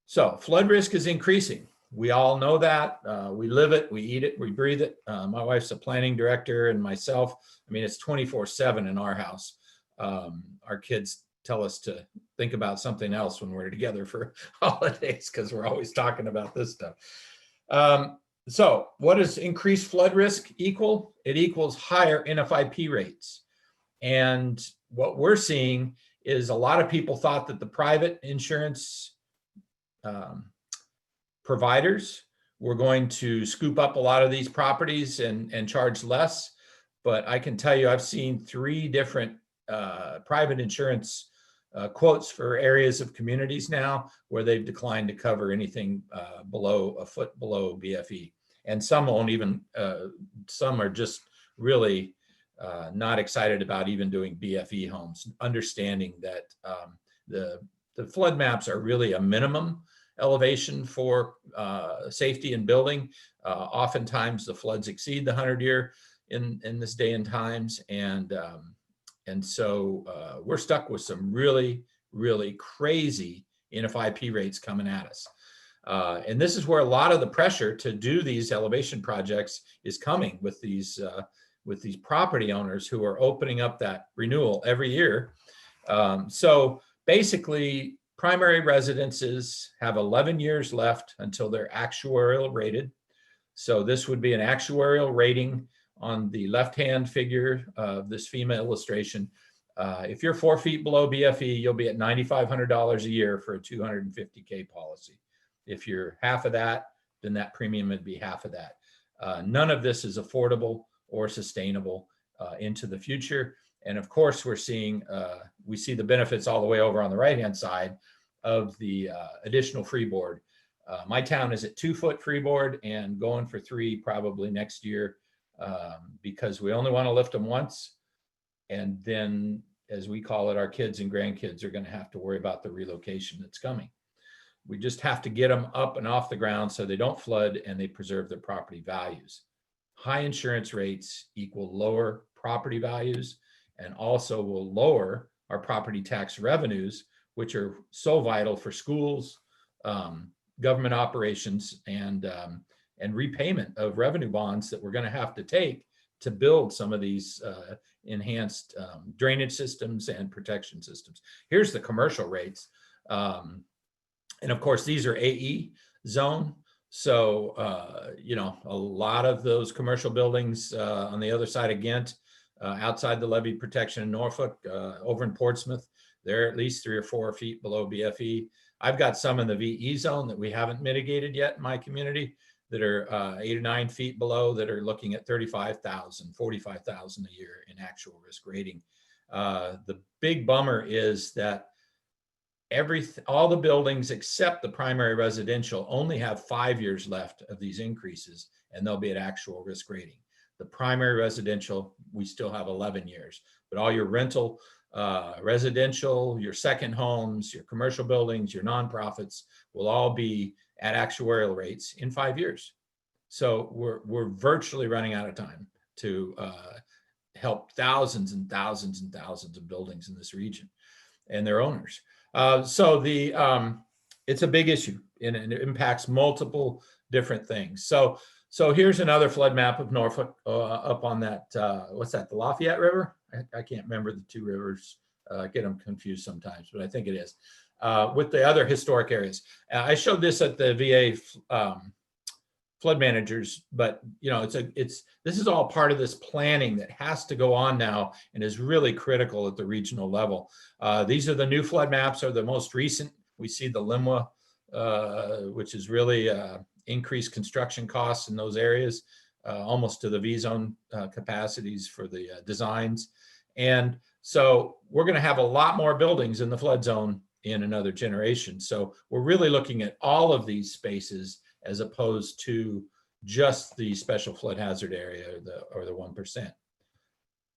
Speaker 8: So flood risk is increasing. We all know that. We live it, we eat it, we breathe it. My wife's a planning director, and myself, I mean, it's 24/7 in our house. Our kids tell us to think about something else when we're together for holidays, because we're always talking about this stuff. So what does increased flood risk equal? It equals higher NFIP rates. And what we're seeing is a lot of people thought that the private insurance providers were going to scoop up a lot of these properties and charge less. But I can tell you, I've seen 3 different private insurance quotes for areas of communities now where they've declined to cover anything below a foot below BFE. And some won't even, some are just really not excited about even doing BFE homes, understanding that the flood maps are really a minimum elevation for safety in building. Oftentimes the floods exceed the 100-year in this day and times. And so we're stuck with some really, really crazy NFIP rates coming at us. And this is where a lot of the pressure to do these elevation projects is coming with these property owners who are opening up that renewal every year. So basically, primary residences have 11 years left until they're actuarial rated. So this would be an actuarial rating on the left-hand figure of this FEMA illustration. If you're 4 feet below BFE, you'll be at $9,500 a year for a 250K policy. If you're half of that, then that premium would be half of that. None of this is affordable or sustainable into the future. And of course, we see the benefits all the way over on the right-hand side of the additional freeboard. My town is at 2-foot freeboard and going for 3 probably next year because we only want to lift them once. And then, as we call it, our kids and grandkids are going to have to worry about the relocation that's coming. We just have to get them up and off the ground so they don't flood and they preserve their property values. High insurance rates equal lower property values and also will lower our property tax revenues, which are so vital for schools, government operations, and repayment of revenue bonds that we're going to have to take to build some of these enhanced drainage systems and protection systems. Here's the commercial rates. And of course, these are AE zone. So, you know, a lot of those commercial buildings on the other side of Ghent, outside the levee protection in Norfolk, over in Portsmouth, they're at least 3 or 4 feet below BFE. I've got some in the VE zone that we haven't mitigated yet in my community that are 8 or 9 feet below, that are looking at $35,000, $45,000 a year in actual risk rating. The big bummer is that all the buildings except the primary residential only have 5 years left of these increases, and they'll be at actual risk rating. The primary residential, we still have 11 years, but all your rental, residential, your second homes, your commercial buildings, your nonprofits will all be at actuarial rates in 5 years. So we're virtually running out of time to help thousands and thousands and thousands of buildings in this region and their owners. So it's a big issue, and it impacts multiple different things. So So here's another flood map of Norfolk up on that, what's that, the Lafayette River? I can't remember the two rivers, get them confused sometimes, but I think it is, with the other historic areas. I showed this at the VA flood managers, but this is all part of this planning that has to go on now and is really critical at the regional level. These are the new flood maps, are the most recent. We see the LIMWA, which is really increased construction costs in those areas, almost to the V-zone capacities for the designs. And so we're going to have a lot more buildings in the flood zone in another generation. So we're really looking at all of these spaces as opposed to just the special flood hazard area or the 1%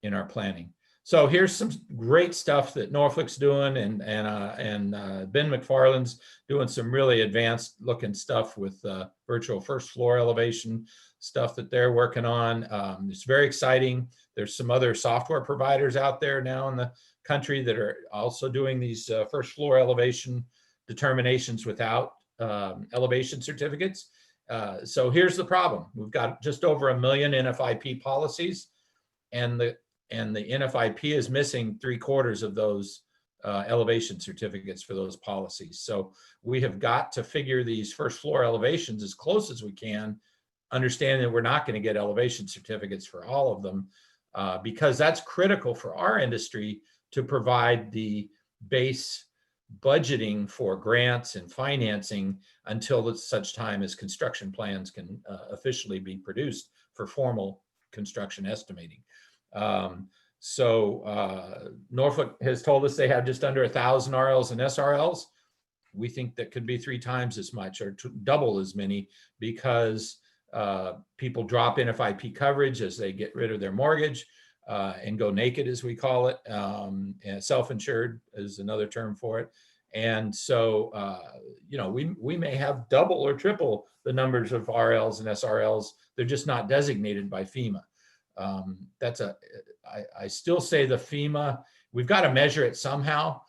Speaker 8: in our planning. So here's some great stuff that Norfolk's doing, and Ben McFarland's doing some really advanced looking stuff with virtual first floor elevation stuff that they're working on. It's very exciting. There's some other software providers out there now in the country that are also doing these first floor elevation determinations without elevation certificates. So here's the problem. We've got just over 1 million NFIP policies, and the NFIP is missing 3/4 of those elevation certificates for those policies. So we have got to figure these first floor elevations as close as we can, understanding that we're not going to get elevation certificates for all of them, because that's critical for our industry to provide the base budgeting for grants and financing until such time as construction plans can officially be produced for formal construction estimating. Norfolk has told us they have just under 1,000 RLs and SRLs. We think that could be 3 times as much or double as many, because people drop NFIP coverage as they get rid of their mortgage and go naked, as we call it. And self-insured is another term for it. And so, we may have double or triple the numbers of RLs and SRLs. They're just not designated by FEMA. I still say the FEMA, we've got to measure it somehow,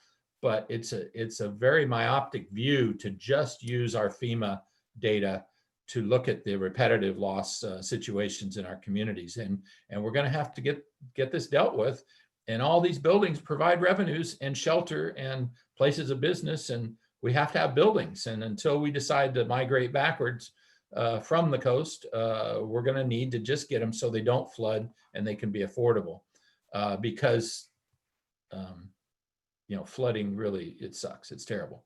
Speaker 8: but it's a very myopic view to just use our FEMA data to look at the repetitive loss situations in our communities. And we're going to have to get this dealt with. And all these buildings provide revenues and shelter and places of business, and we have to have buildings. And until we decide to migrate backwards from the coast, we're going to need to just get them so they don't flood and they can be affordable, because flooding really, it sucks. It's terrible.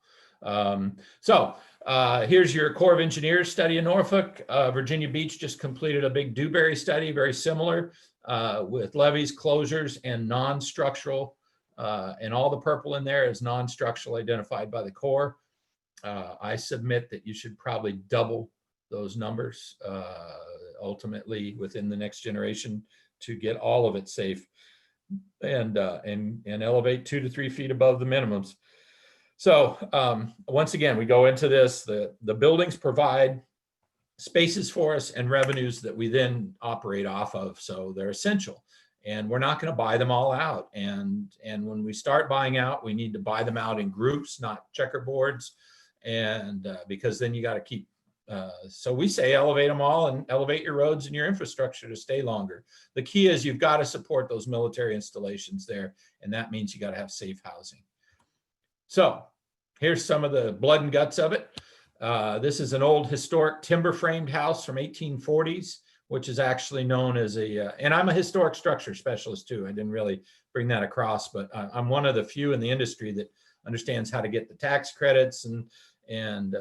Speaker 8: Here's your Corps of Engineers study in Norfolk. Virginia Beach just completed a big Dewberry study, very similar, with levees, closures, and non-structural, and all the purple in there is non-structural identified by the Corps. I submit that you should probably double those numbers ultimately within the next generation to get all of it safe, and elevate 2 to 3 feet above the minimums. So once again, we go into this, the buildings provide spaces for us and revenues that we then operate off of. So they're essential, and we're not going to buy them all out. And when we start buying out, we need to buy them out in groups, not checkerboards. And because then you got to keep, so we say elevate them all and elevate your roads and your infrastructure to stay longer. The key is you've got to support those military installations there. And that means you got to have safe housing. So here's some of the blood and guts of it. This is an old historic timber framed house from 1840s, which is actually known as and I'm a historic structure specialist too. I didn't really bring that across, but I'm one of the few in the industry that understands how to get the tax credits and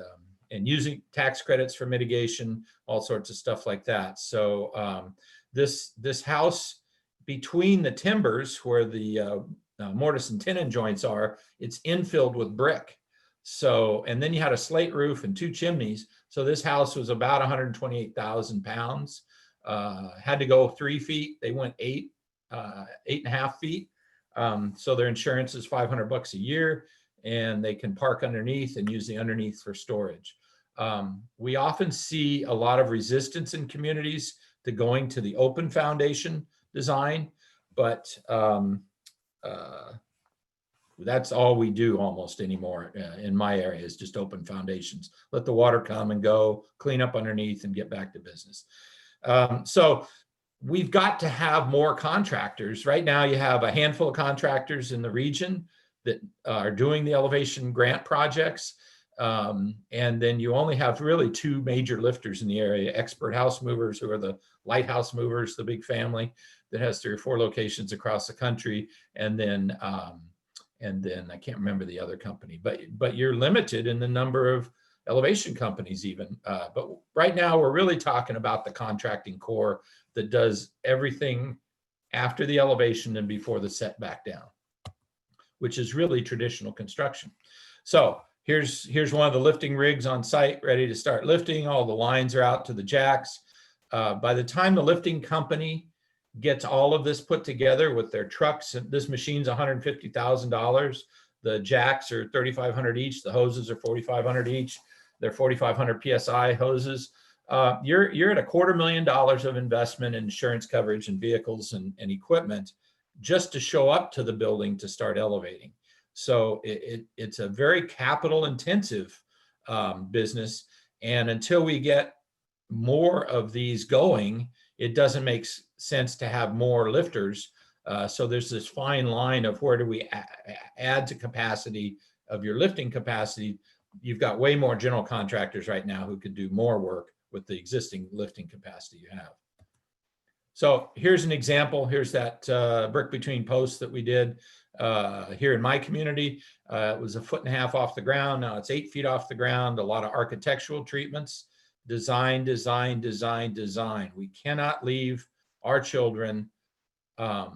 Speaker 8: using tax credits for mitigation, all sorts of stuff like that. So this house, between the timbers where the mortise and tenon joints are, it's infilled with brick. So, and then you had a slate roof and 2 chimneys. So this house was about 128,000 pounds. Had to go 3 feet. They went 8.5 feet. So their insurance is $500 a year, and they can park underneath and use the underneath for storage. We often see a lot of resistance in communities to going to the open foundation design, but That's all we do almost anymore in my area, is just open foundations. Let the water come and go, clean up underneath, and get back to business. So we've got to have more contractors. Right now you have a handful of contractors in the region that are doing the elevation grant projects. And then you only have really 2 major lifters in the area: Expert House Movers, who are the lighthouse movers, the big family that has 3 or 4 locations across the country. And then I can't remember the other company, but you're limited in the number of elevation companies even. But right now we're really talking about the contracting core that does everything after the elevation and before the set back down, which is really traditional construction. So here's one of the lifting rigs on site, ready to start lifting. All the lines are out to the jacks. By the time the lifting company gets all of this put together with their trucks, this machine's $150,000. The jacks are $3,500 each. The hoses are $4,500 each. They're 4,500 PSI hoses. You're at $250,000 of investment in insurance coverage and vehicles and equipment just to show up to the building to start elevating. So it's a very capital intensive business. And until we get more of these going, it doesn't make sense to have more lifters. So there's this fine line of where do we add to capacity of your lifting capacity. You've got way more general contractors right now who could do more work with the existing lifting capacity you have. So here's an example. Here's that brick between posts that we did here in my community. It was 1.5 feet off the ground. Now it's 8 feet off the ground. A lot of architectural treatments. Design, design, design, design. We cannot leave our children, what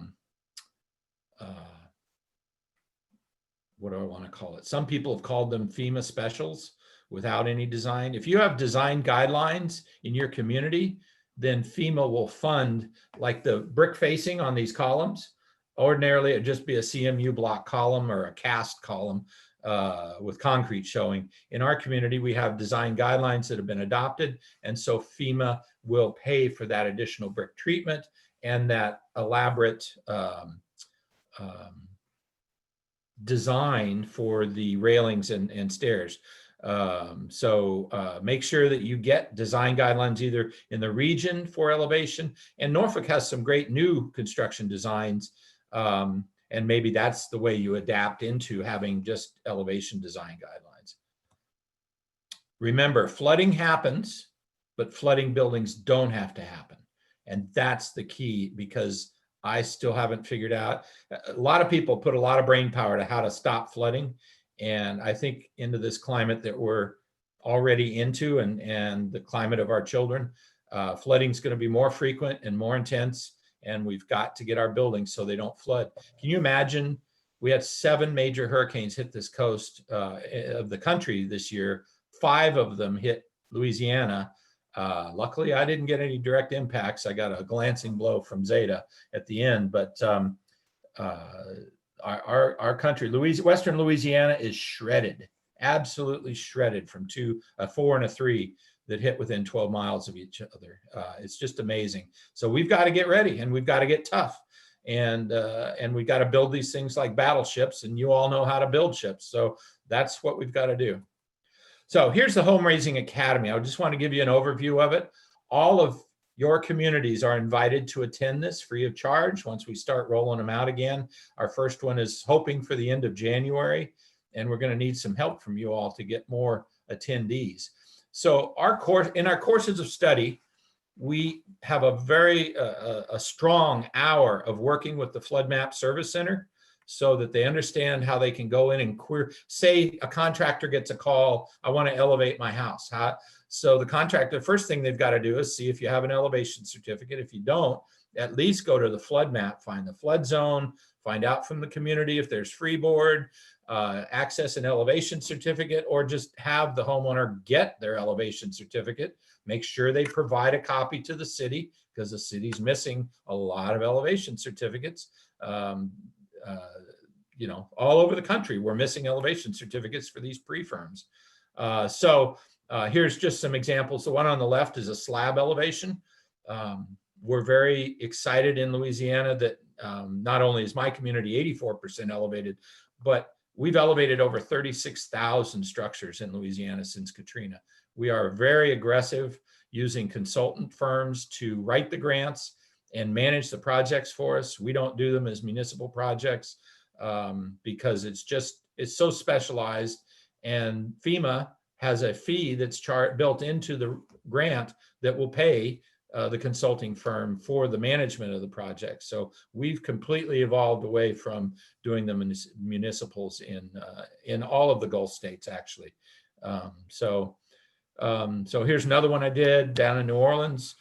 Speaker 8: do I want to call it? Some people have called them FEMA specials without any design. If you have design guidelines in your community, then FEMA will fund, like the brick facing on these columns. Ordinarily, it'd just be a CMU block column or a cast column with concrete showing. In our community, we have design guidelines that have been adopted. And so FEMA will pay for that additional brick treatment and that elaborate design for the railings and stairs. So make sure that you get design guidelines either in the region for elevation, and Norfolk has some great new construction designs. And maybe that's the way you adapt into having just elevation design guidelines. Remember, flooding happens, but flooding buildings don't have to happen. And that's the key, because I still haven't figured out. A lot of people put a lot of brain power to how to stop flooding. And I think into this climate that we're already into and the climate of our children, flooding is going to be more frequent and more intense. And we've got to get our buildings so they don't flood. Can you imagine? We had 7 major hurricanes hit this coast of the country this year. 5 of them hit Louisiana. Luckily, I didn't get any direct impacts. I got a glancing blow from Zeta at the end. But our country, Western Louisiana, is shredded, absolutely shredded, from a 4 and a 3. That hit within 12 miles of each other. It's just amazing. So we've got to get ready, and we've got to get tough, and we've got to build these things like battleships, and you all know how to build ships. So that's what we've got to do. So here's the Home Raising Academy. I just want to give you an overview of it. All of your communities are invited to attend this free of charge once we start rolling them out again. Our first one is hoping for the end of January, and we're going to need some help from you all to get more attendees. So in our courses of study, we have a very a strong hour of working with the Flood Map Service Center so that they understand how they can go in and say a contractor gets a call, I want to elevate my house. So the contractor, the first thing they've got to do is see if you have an elevation certificate. If you don't, at least go to the flood map, find the flood zone, find out from the community if there's freeboard, access an elevation certificate, or just have the homeowner get their elevation certificate. Make sure they provide a copy to the city, because the city's missing a lot of elevation certificates. You know, all over the country, we're missing elevation certificates for these pre-firms. Here's just some examples. The one on the left is a slab elevation. We're very excited in Louisiana that not only is my community 84% elevated, but we've elevated over 36,000 structures in Louisiana since Katrina. We are very aggressive using consultant firms to write the grants and manage the projects for us. We don't do them as municipal projects because it's so specialized, and FEMA has a fee that's built into the grant that will pay the consulting firm for the management of the project. So we've completely evolved away from doing the municipals in all of the Gulf states, actually. So here's another one I did down in New Orleans.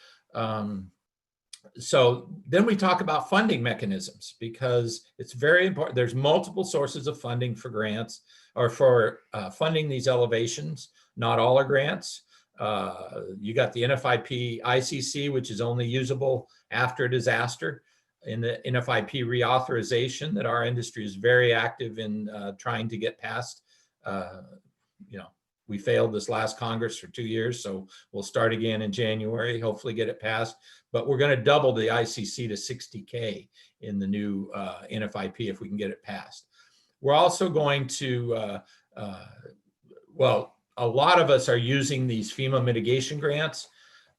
Speaker 8: So then we talk about funding mechanisms, because it's very important. There's multiple sources of funding for grants or for funding these elevations. Not all are grants. You got the NFIP ICC, which is only usable after a disaster. In the NFIP reauthorization that our industry is very active in trying to get passed. We failed this last Congress for 2 years, so we'll start again in January, hopefully get it passed. But we're going to double the ICC to 60K in the new NFIP if we can get it passed. We're also going to, a lot of us are using these FEMA mitigation grants,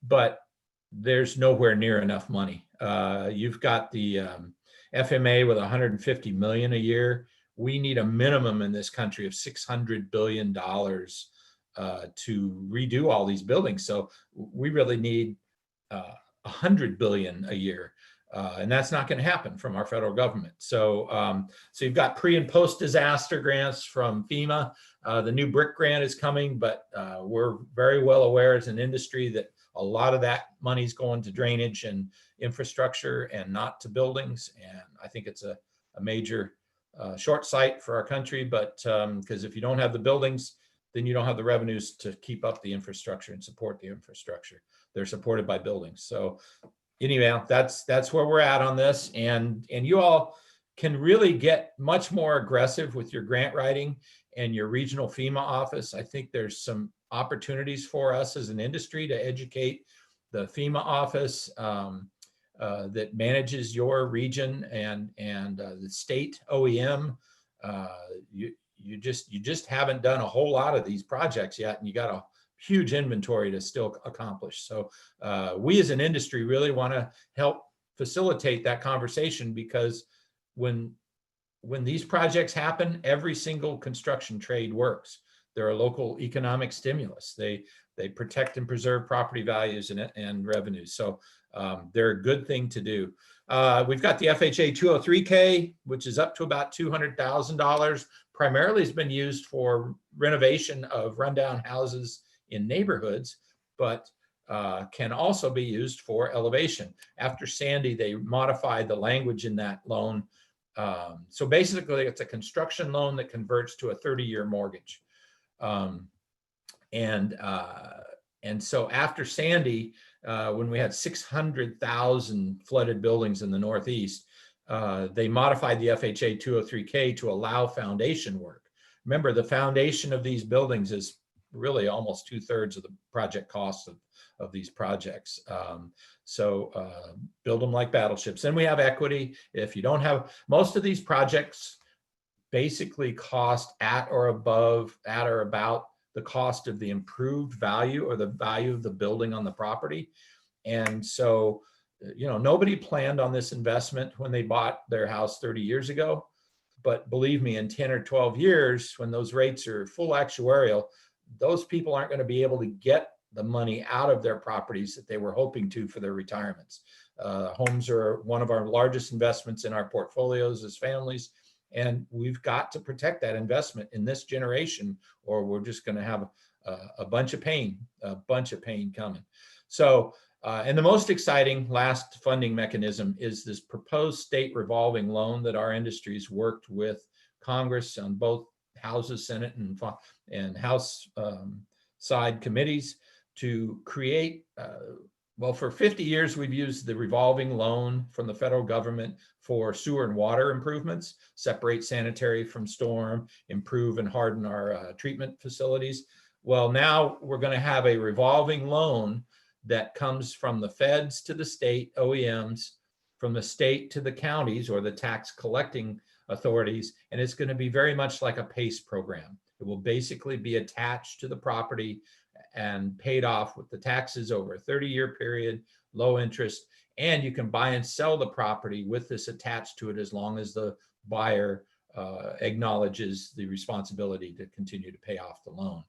Speaker 8: but there's nowhere near enough money. You've got the FMA with $150 million a year. We need a minimum in this country of $600 billion to redo all these buildings. So we really need $100 billion a year. And that's not going to happen from our federal government. So you've got pre and post disaster grants from FEMA. The new BRIC grant is coming, but we're very well aware as an industry that a lot of that money is going to drainage and infrastructure and not to buildings. And I think it's a major short sight for our country, but because if you don't have the buildings, then you don't have the revenues to keep up the infrastructure and support the infrastructure. They're supported by buildings. So anyway, that's where we're at on this. And you all can really get much more aggressive with your grant writing and your regional FEMA office. I think there's some opportunities for us as an industry to educate the FEMA office that manages your region and the state OEM. You just haven't done a whole lot of these projects yet, and you got a huge inventory to still accomplish. So we as an industry really want to help facilitate that conversation, because when these projects happen, every single construction trade works. They're a local economic stimulus. They protect and preserve property values and revenues. So they're a good thing to do. We've got the FHA 203K, which is up to about $200,000. Primarily has been used for renovation of rundown houses in neighborhoods, but can also be used for elevation. After Sandy, they modified the language in that loan. So basically, it's a construction loan that converts to a 30-year mortgage. And so after Sandy, when we had 600,000 flooded buildings in the Northeast, they modified the FHA 203K to allow foundation work. Remember, the foundation of these buildings is really almost 2/3 of the project costs of these projects. So build them like battleships. Then we have equity. If you don't have, most of these projects basically cost at or about the cost of the improved value or the value of the building on the property. And so, nobody planned on this investment when they bought their house 30 years ago. But believe me, in 10 or 12 years, when those rates are full actuarial, those people aren't going to be able to get the money out of their properties that they were hoping to for their retirements. Homes are one of our largest investments in our portfolios as families. And we've got to protect that investment in this generation, or we're just going to have a bunch of pain coming. So, and the most exciting last funding mechanism is this proposed state revolving loan that our industry's worked with Congress on both houses, Senate and House side committees to create. Well, for 50 years, we've used the revolving loan from the federal government for sewer and water improvements, separate sanitary from storm, improve and harden our treatment facilities. Well, now we're going to have a revolving loan that comes from the feds to the state OEMs, from the state to the counties or the tax collecting authorities, and it's going to be very much like a PACE program. It will basically be attached to the property and paid off with the taxes over a 30-year period, low interest, and you can buy and sell the property with this attached to it as long as the buyer acknowledges the responsibility to continue to pay off the loan.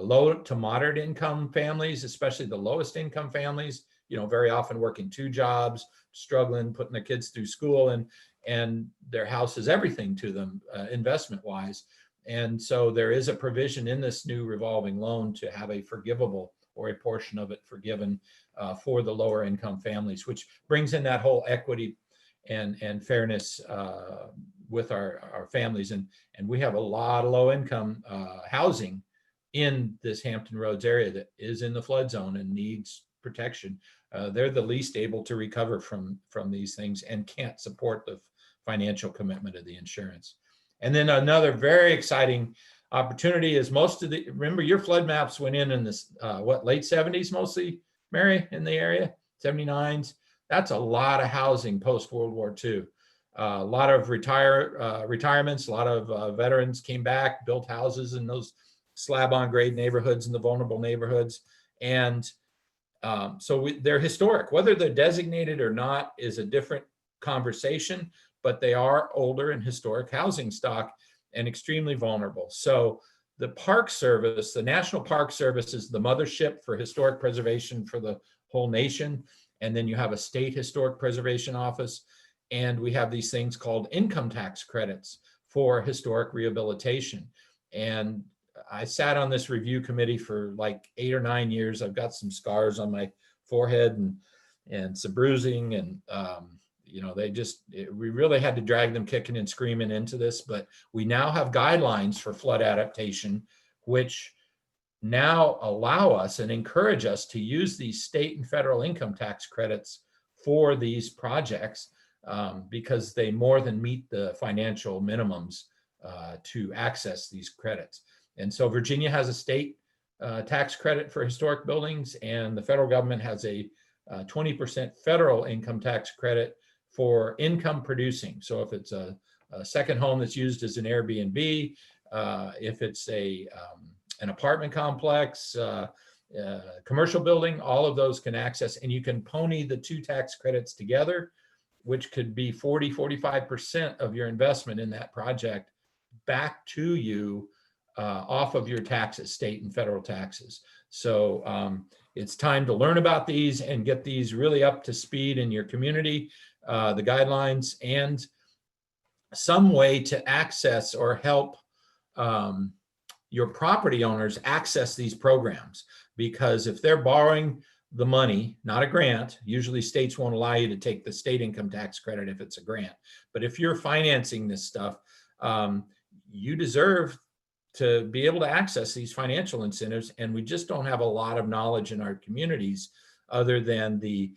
Speaker 8: Low to moderate income families, especially the lowest income families, you know, very often working 2 jobs, struggling, putting their kids through school, and their house is everything to them investment wise. And so there is a provision in this new revolving loan to have a forgivable or a portion of it forgiven for the lower income families, which brings in that whole equity and fairness with our families. And we have a lot of low income housing in this Hampton Roads area that is in the flood zone and needs protection. They're the least able to recover from these things and can't support the financial commitment of the insurance. And then another very exciting opportunity is remember your flood maps went in this, late 70s mostly, Mary, in the area, 79s. That's a lot of housing post-World War II. A lot of retirements, a lot of veterans came back, built houses in those slab-on-grade neighborhoods and the vulnerable neighborhoods. And so they're historic. Whether they're designated or not is a different conversation, but they are older and historic housing stock and extremely vulnerable. So the Park Service, the National Park Service, is the mothership for historic preservation for the whole nation. And then you have a state historic preservation office. And we have these things called income tax credits for historic rehabilitation. And I sat on this review committee for like 8 or 9 years. I've got some scars on my forehead and some bruising, and you know, we really had to drag them kicking and screaming into this. But we now have guidelines for flood adaptation, which now allow us and encourage us to use these state and federal income tax credits for these projects because they more than meet the financial minimums to access these credits. And so Virginia has a state tax credit for historic buildings, and the federal government has a 20% federal income tax credit for income producing. So if it's a second home that's used as an Airbnb, if it's an apartment complex, commercial building, all of those can access, and you can pony the 2 tax credits together, which could be 40-45% of your investment in that project back to you off of your taxes, state and federal taxes. So it's time to learn about these and get these really up to speed in your community, the guidelines, and some way to access or help your property owners access these programs. Because if they're borrowing the money, not a grant, usually states won't allow you to take the state income tax credit if it's a grant. But if you're financing this stuff, you deserve to be able to access these financial incentives. And we just don't have a lot of knowledge in our communities other than the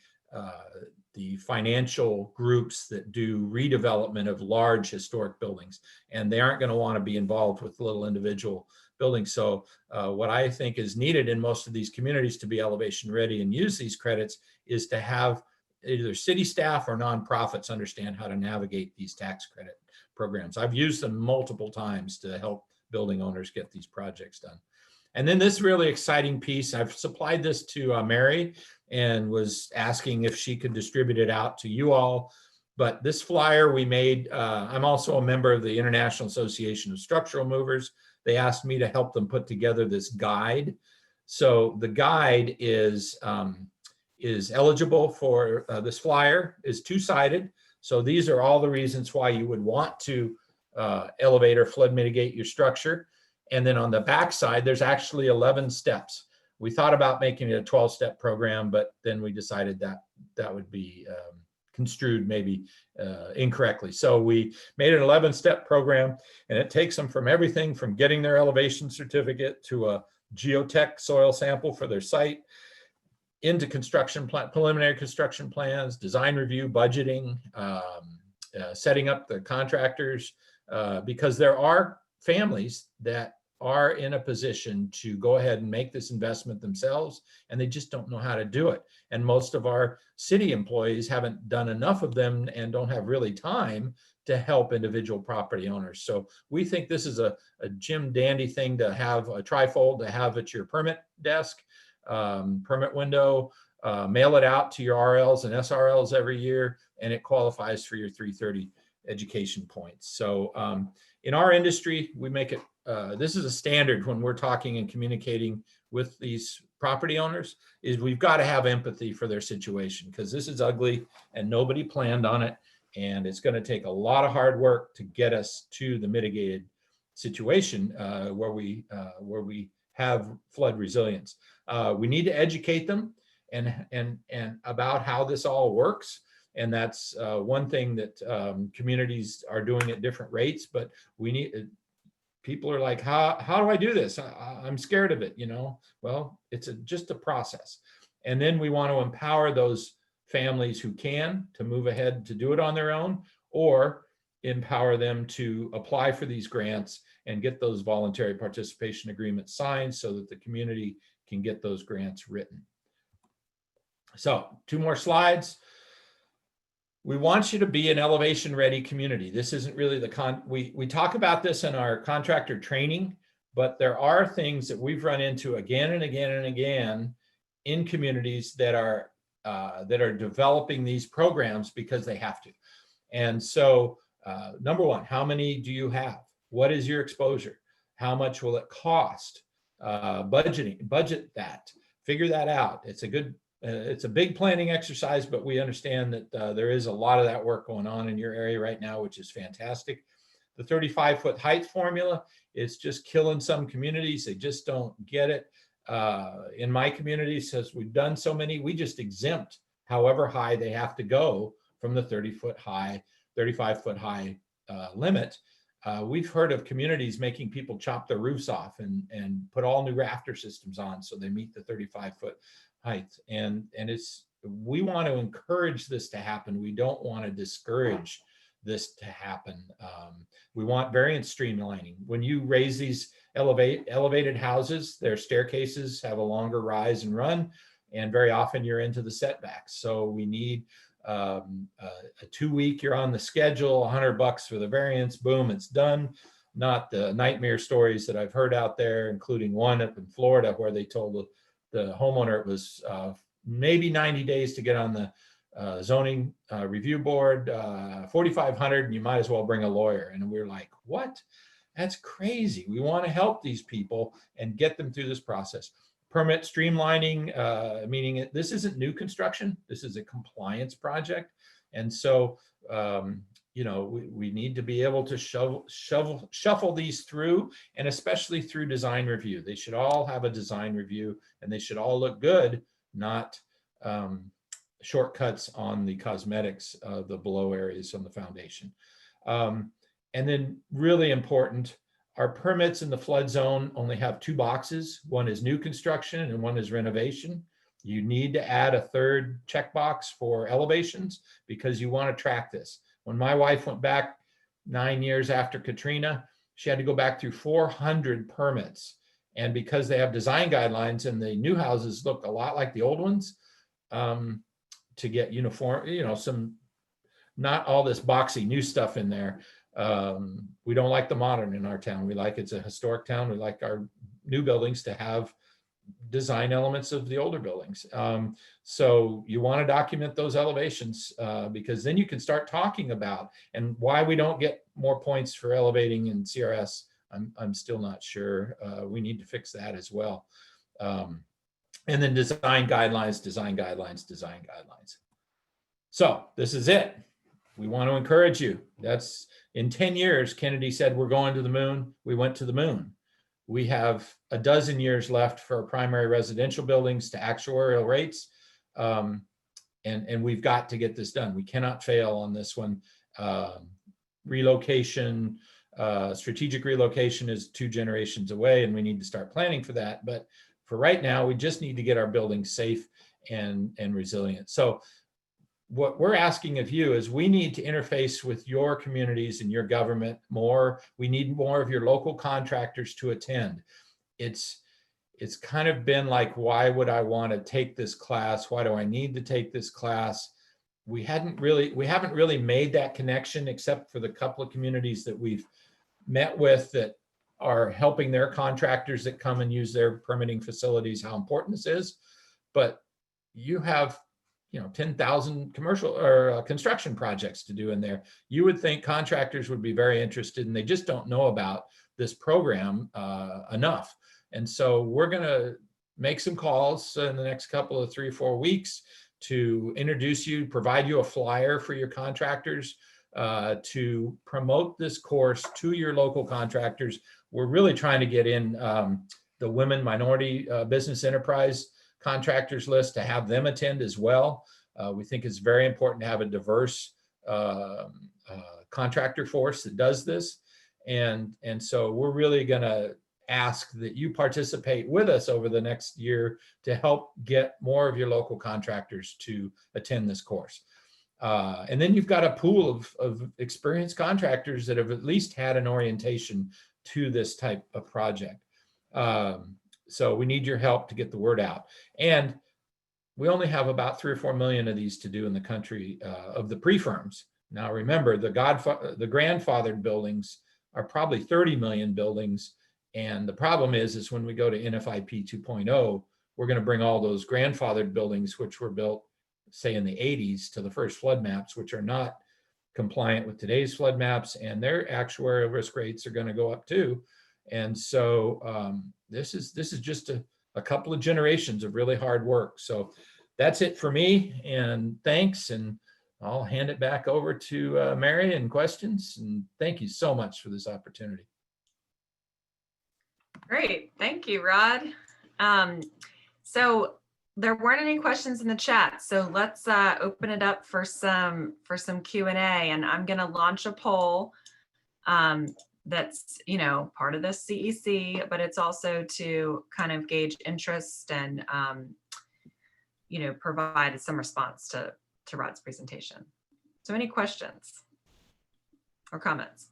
Speaker 8: financial groups that do redevelopment of large historic buildings. And they aren't going to want to be involved with little individual buildings. So what I think is needed in most of these communities to be elevation ready and use these credits is to have either city staff or nonprofits understand how to navigate these tax credit programs. I've used them multiple times to help building owners get these projects done. And then this really exciting piece, I've supplied this to Mary and was asking if she could distribute it out to you all. But this flyer we made, I'm also a member of the International Association of Structural Movers. They asked me to help them put together this guide. So the guide is eligible for this flyer, is 2-sided. So these are all the reasons why you would want to elevate or flood mitigate your structure. And then on the back side, there's actually 11 steps. We thought about making it a 12-step program, but then we decided that would be construed maybe incorrectly. So we made an 11-step program, and it takes them from everything from getting their elevation certificate to a geotech soil sample for their site, into construction plan, preliminary construction plans, design review, budgeting, setting up the contractors, because there are families that are in a position to go ahead and make this investment themselves, and they just don't know how to do it. And most of our city employees haven't done enough of them and don't have really time to help individual property owners. So we think this is a Jim Dandy thing to have, a trifold to have at your permit desk, permit window, mail it out to your RLs and SRLs every year, and it qualifies for your 330 education points. So in our industry, we make it, this is a standard when we're talking and communicating with these property owners, is we've got to have empathy for their situation, because this is ugly and nobody planned on it. And it's going to take a lot of hard work to get us to the mitigated situation where we have flood resilience. We need to educate them and about how this all works. And that's one thing that communities are doing at different rates, but we need, people are like, how do I do this? I'm scared of it, you know? Well, it's just a process. And then we want to empower those families who can to move ahead to do it on their own, or empower them to apply for these grants and get those voluntary participation agreements signed so that the community can get those grants written. So 2 more slides. We want you to be an elevation ready community. This isn't really we talk about this in our contractor training, but there are things that we've run into again and again and again in communities that are developing these programs because they have to. And so number one, how many do you have? What is your exposure? How much will it cost? Budget that, figure that out. It's a big planning exercise, but we understand that there is a lot of that work going on in your area right now, which is fantastic. The 35-foot height formula is just killing some communities. They just don't get it. In my community, since we've done so many, we just exempt however high they have to go from the 35-foot high limit. We've heard of communities making people chop their roofs off and put all new rafter systems on so they meet the 35-foot height. And we want to encourage this to happen. We don't want to discourage this to happen. We want variance streamlining. When you raise these elevated houses, their staircases have a longer rise and run, and very often you're into the setbacks. So we need a 2-week, you're on the schedule, $100 for the variance, boom, it's done. Not the nightmare stories that I've heard out there, including one up in Florida where they told the homeowner it was maybe 90 days to get on the zoning review board, $4,500, and you might as well bring a lawyer. And we're like, what? That's crazy. We want to help these people and get them through this process. Permit streamlining, meaning this isn't new construction. This is a compliance project. And so, you know, we need to be able to shuffle these through, and especially through design review. They should all have a design review, and they should all look good, not shortcuts on the cosmetics of the below areas on the foundation. And then really important, our permits in the flood zone only have 2 boxes. One is new construction and one is renovation. You need to add a 3rd checkbox for elevations because you want to track this. When my wife went back 9 years after Katrina, she had to go back through 400 permits. And because they have design guidelines and the new houses look a lot like the old ones, to get uniform, you know, not all this boxy new stuff in there. We don't like the modern in our town. We like, it's a historic town. We like our new buildings to have design elements of the older buildings. So you want to document those elevations because then you can start talking about, and why we don't get more points for elevating in CRS, I'm still not sure. We need to fix that as well. And then design guidelines. So this is it. We want to encourage you. That's in 10 years, Kennedy said, we're going to the moon. We went to the moon. We have a dozen years left for primary residential buildings to actuarial rates. And we've got to get this done. We cannot fail on this one. Relocation, strategic relocation is 2 generations away, and we need to start planning for that. But for right now, we just need to get our buildings safe and resilient. So what we're asking of you is we need to interface with your communities and your government more. We need more of your local contractors to attend. It's kind of been like, why would I want to take this class? Why do I need to take this class? we haven't really made that connection, except for the couple of communities that we've met with that are helping their contractors that come and use their permitting facilities, how important this is. But you have, 10,000 commercial or construction projects to do in there. You would think contractors would be very interested, and they just don't know about this program enough. And so we're going to make some calls in the next couple of 3 or 4 weeks to introduce you, provide you a flyer for your contractors to promote this course to your local contractors. We're really trying to get in the women minority business enterprise contractors list to have them attend as well. We think it's very important to have a diverse contractor force that does this. And so we're really going to ask that you participate with us over the next year to help get more of your local contractors to attend this course. And then you've got a pool of experienced contractors that have at least had an orientation to this type of project. So we need your help to get the word out. And we only have about 3 or 4 million of these to do in the country of the pre-firms. Now remember, the grandfathered buildings are probably 30 million buildings. And the problem is when we go to NFIP 2.0, we're going to bring all those grandfathered buildings, which were built, say, in the 80s, to the first flood maps, which are not compliant with today's flood maps, and their actuarial risk rates are going to go up too. And so this is just a couple of generations of really hard work. So that's it for me, and thanks. And I'll hand it back over to Mary and questions. And thank you so much for this opportunity.
Speaker 1: Great, thank you, Rod. So there weren't any questions in the chat, so let's open it up for some Q&A, and I'm going to launch a poll that's part of the CEC, but it's also to kind of gauge interest and provide some response to Rod's presentation. So any questions or comments?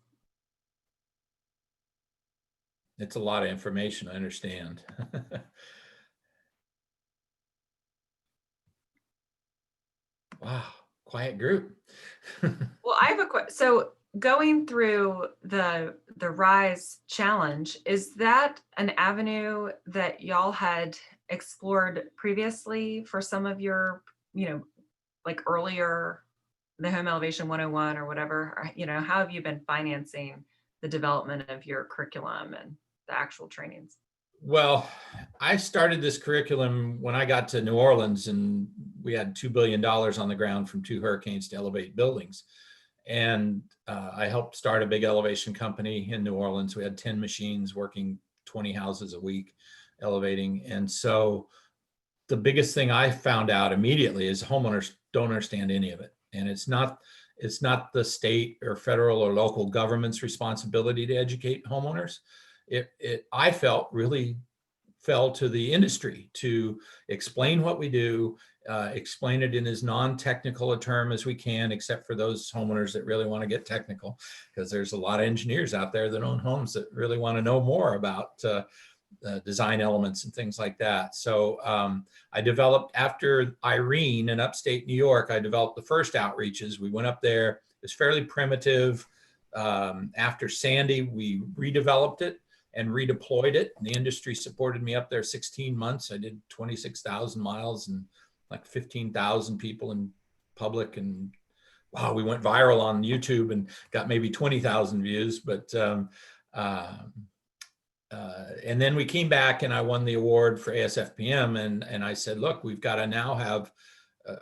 Speaker 8: It's a lot of information, I understand. Wow, quiet group.
Speaker 1: Well, I have a question. So going through the RISE challenge, is that an avenue that y'all had explored previously for some of your, like earlier, the Home Elevation 101 or whatever? Or, how have you been financing the development of your curriculum and the actual trainings?
Speaker 8: Well, I started this curriculum when I got to New Orleans, and we had $2 billion on the ground from 2 hurricanes to elevate buildings. And I helped start a big elevation company in New Orleans. We had 10 machines working 20 houses a week elevating. And so the biggest thing I found out immediately is homeowners don't understand any of it. And it's not the state or federal or local government's responsibility to educate homeowners. I felt really fell to the industry to explain what we do, explain it in as non-technical a term as we can, except for those homeowners that really want to get technical, because there's a lot of engineers out there that own homes that really want to know more about design elements and things like that. So I developed, after Irene in upstate New York, I developed the first outreaches. We went up there. It was fairly primitive. After Sandy, we redeveloped it and redeployed it. And the industry supported me up there 16 months. I did 26,000 miles and like 15,000 people in public. And wow, we went viral on YouTube and got maybe 20,000 views. But and then we came back and I won the award for ASFPM. And I said, look, we've got to now have,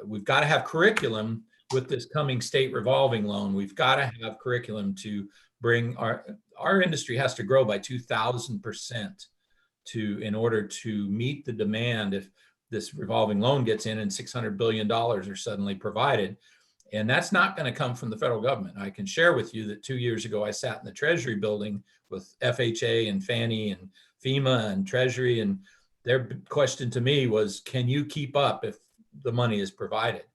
Speaker 8: we've got to have curriculum with this coming state revolving loan. We've got to have curriculum to bring our industry has to grow by 2,000% in order to meet the demand if this revolving loan gets in and $600 billion are suddenly provided. And that's not going to come from the federal government. I can share with you that 2 years ago, I sat in the Treasury building with FHA and Fannie and FEMA and Treasury. And their question to me was, can you keep up if the money is provided?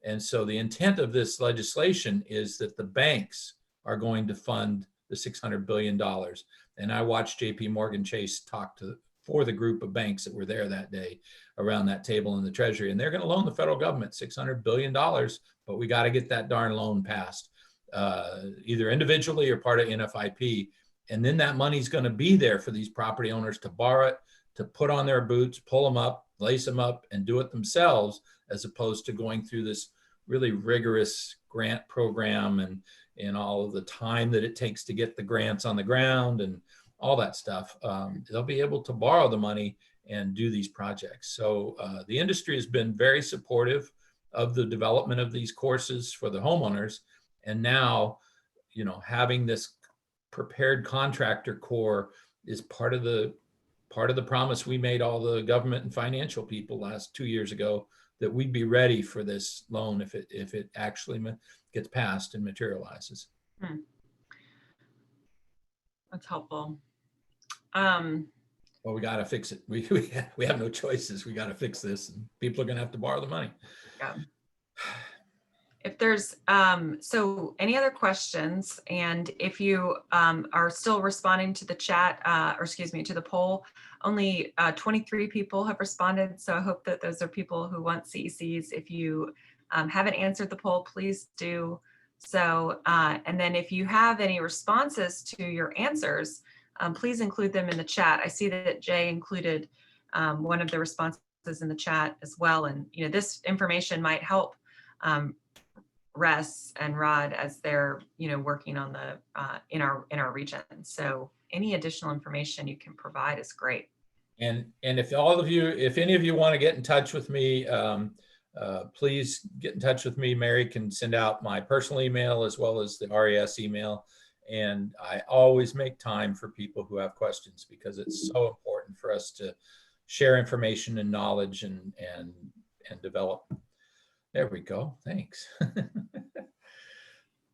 Speaker 8: And so the intent of this legislation is that the banks are going to fund the $600 billion. And I watched JP Morgan Chase talk to for the group of banks that were there that day around that table in the Treasury. And they're going to loan the federal government $600 billion, but we got to get that darn loan passed, either individually or part of NFIP. And then that money's going to be there for these property owners to borrow it, to put on their boots, pull them up, lace them up, and do it themselves, as opposed to going through this really rigorous grant program and all of the time that it takes to get the grants on the ground and all that stuff. They'll be able to borrow the money and do these projects. So the industry has been very supportive of the development of these courses for the homeowners. And now, you know, having this prepared contractor corps is part of the promise we made all the government and financial people last 2 years ago, that we'd be ready for this loan if it actually gets passed and materializes.
Speaker 1: That's helpful.
Speaker 8: Well, we got to fix it. We have no choices. We got to fix this, and people are going to have to borrow the money.
Speaker 1: Yeah. If there's, so any other questions, and if you are still responding to the chat, or excuse me, to the poll, only 23 people have responded. So I hope that those are people who want CECs. If you haven't answered the poll, please do so. And then if you have any responses to your answers, please include them in the chat. I see that Jay included one of the responses in the chat as well. And, you know, this information might help Russ and Rod as they're, you know, working on the in our region. So any additional information you can provide is great.
Speaker 8: And if any of you want to get in touch with me, please get in touch with me. Mary can send out my personal email as well as the RES email. And I always make time for people who have questions, because it's so important for us to share information and knowledge and develop. There we go. Thanks.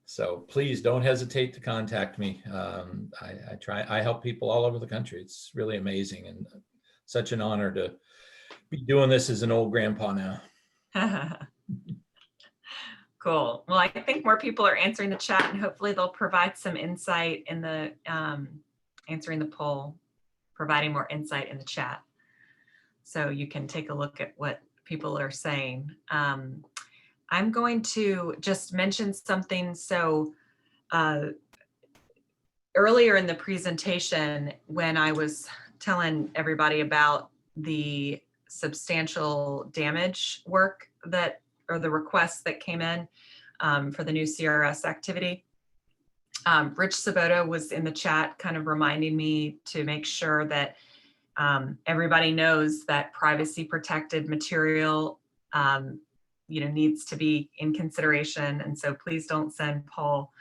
Speaker 8: So please don't hesitate to contact me. I help people all over the country. It's really amazing and such an honor to be doing this as an old grandpa now.
Speaker 1: Cool. Well, I think more people are answering the chat, and hopefully they'll provide some insight in the answering the poll, providing more insight in the chat. So you can take a look at what people are saying. I'm going to just mention something. So earlier in the presentation, when I was telling everybody about the substantial damage work or the requests that came in for the new CRS activity, Rich Sabota was in the chat kind of reminding me to make sure that everybody knows that privacy protected material needs to be in consideration. And so please don't send Paul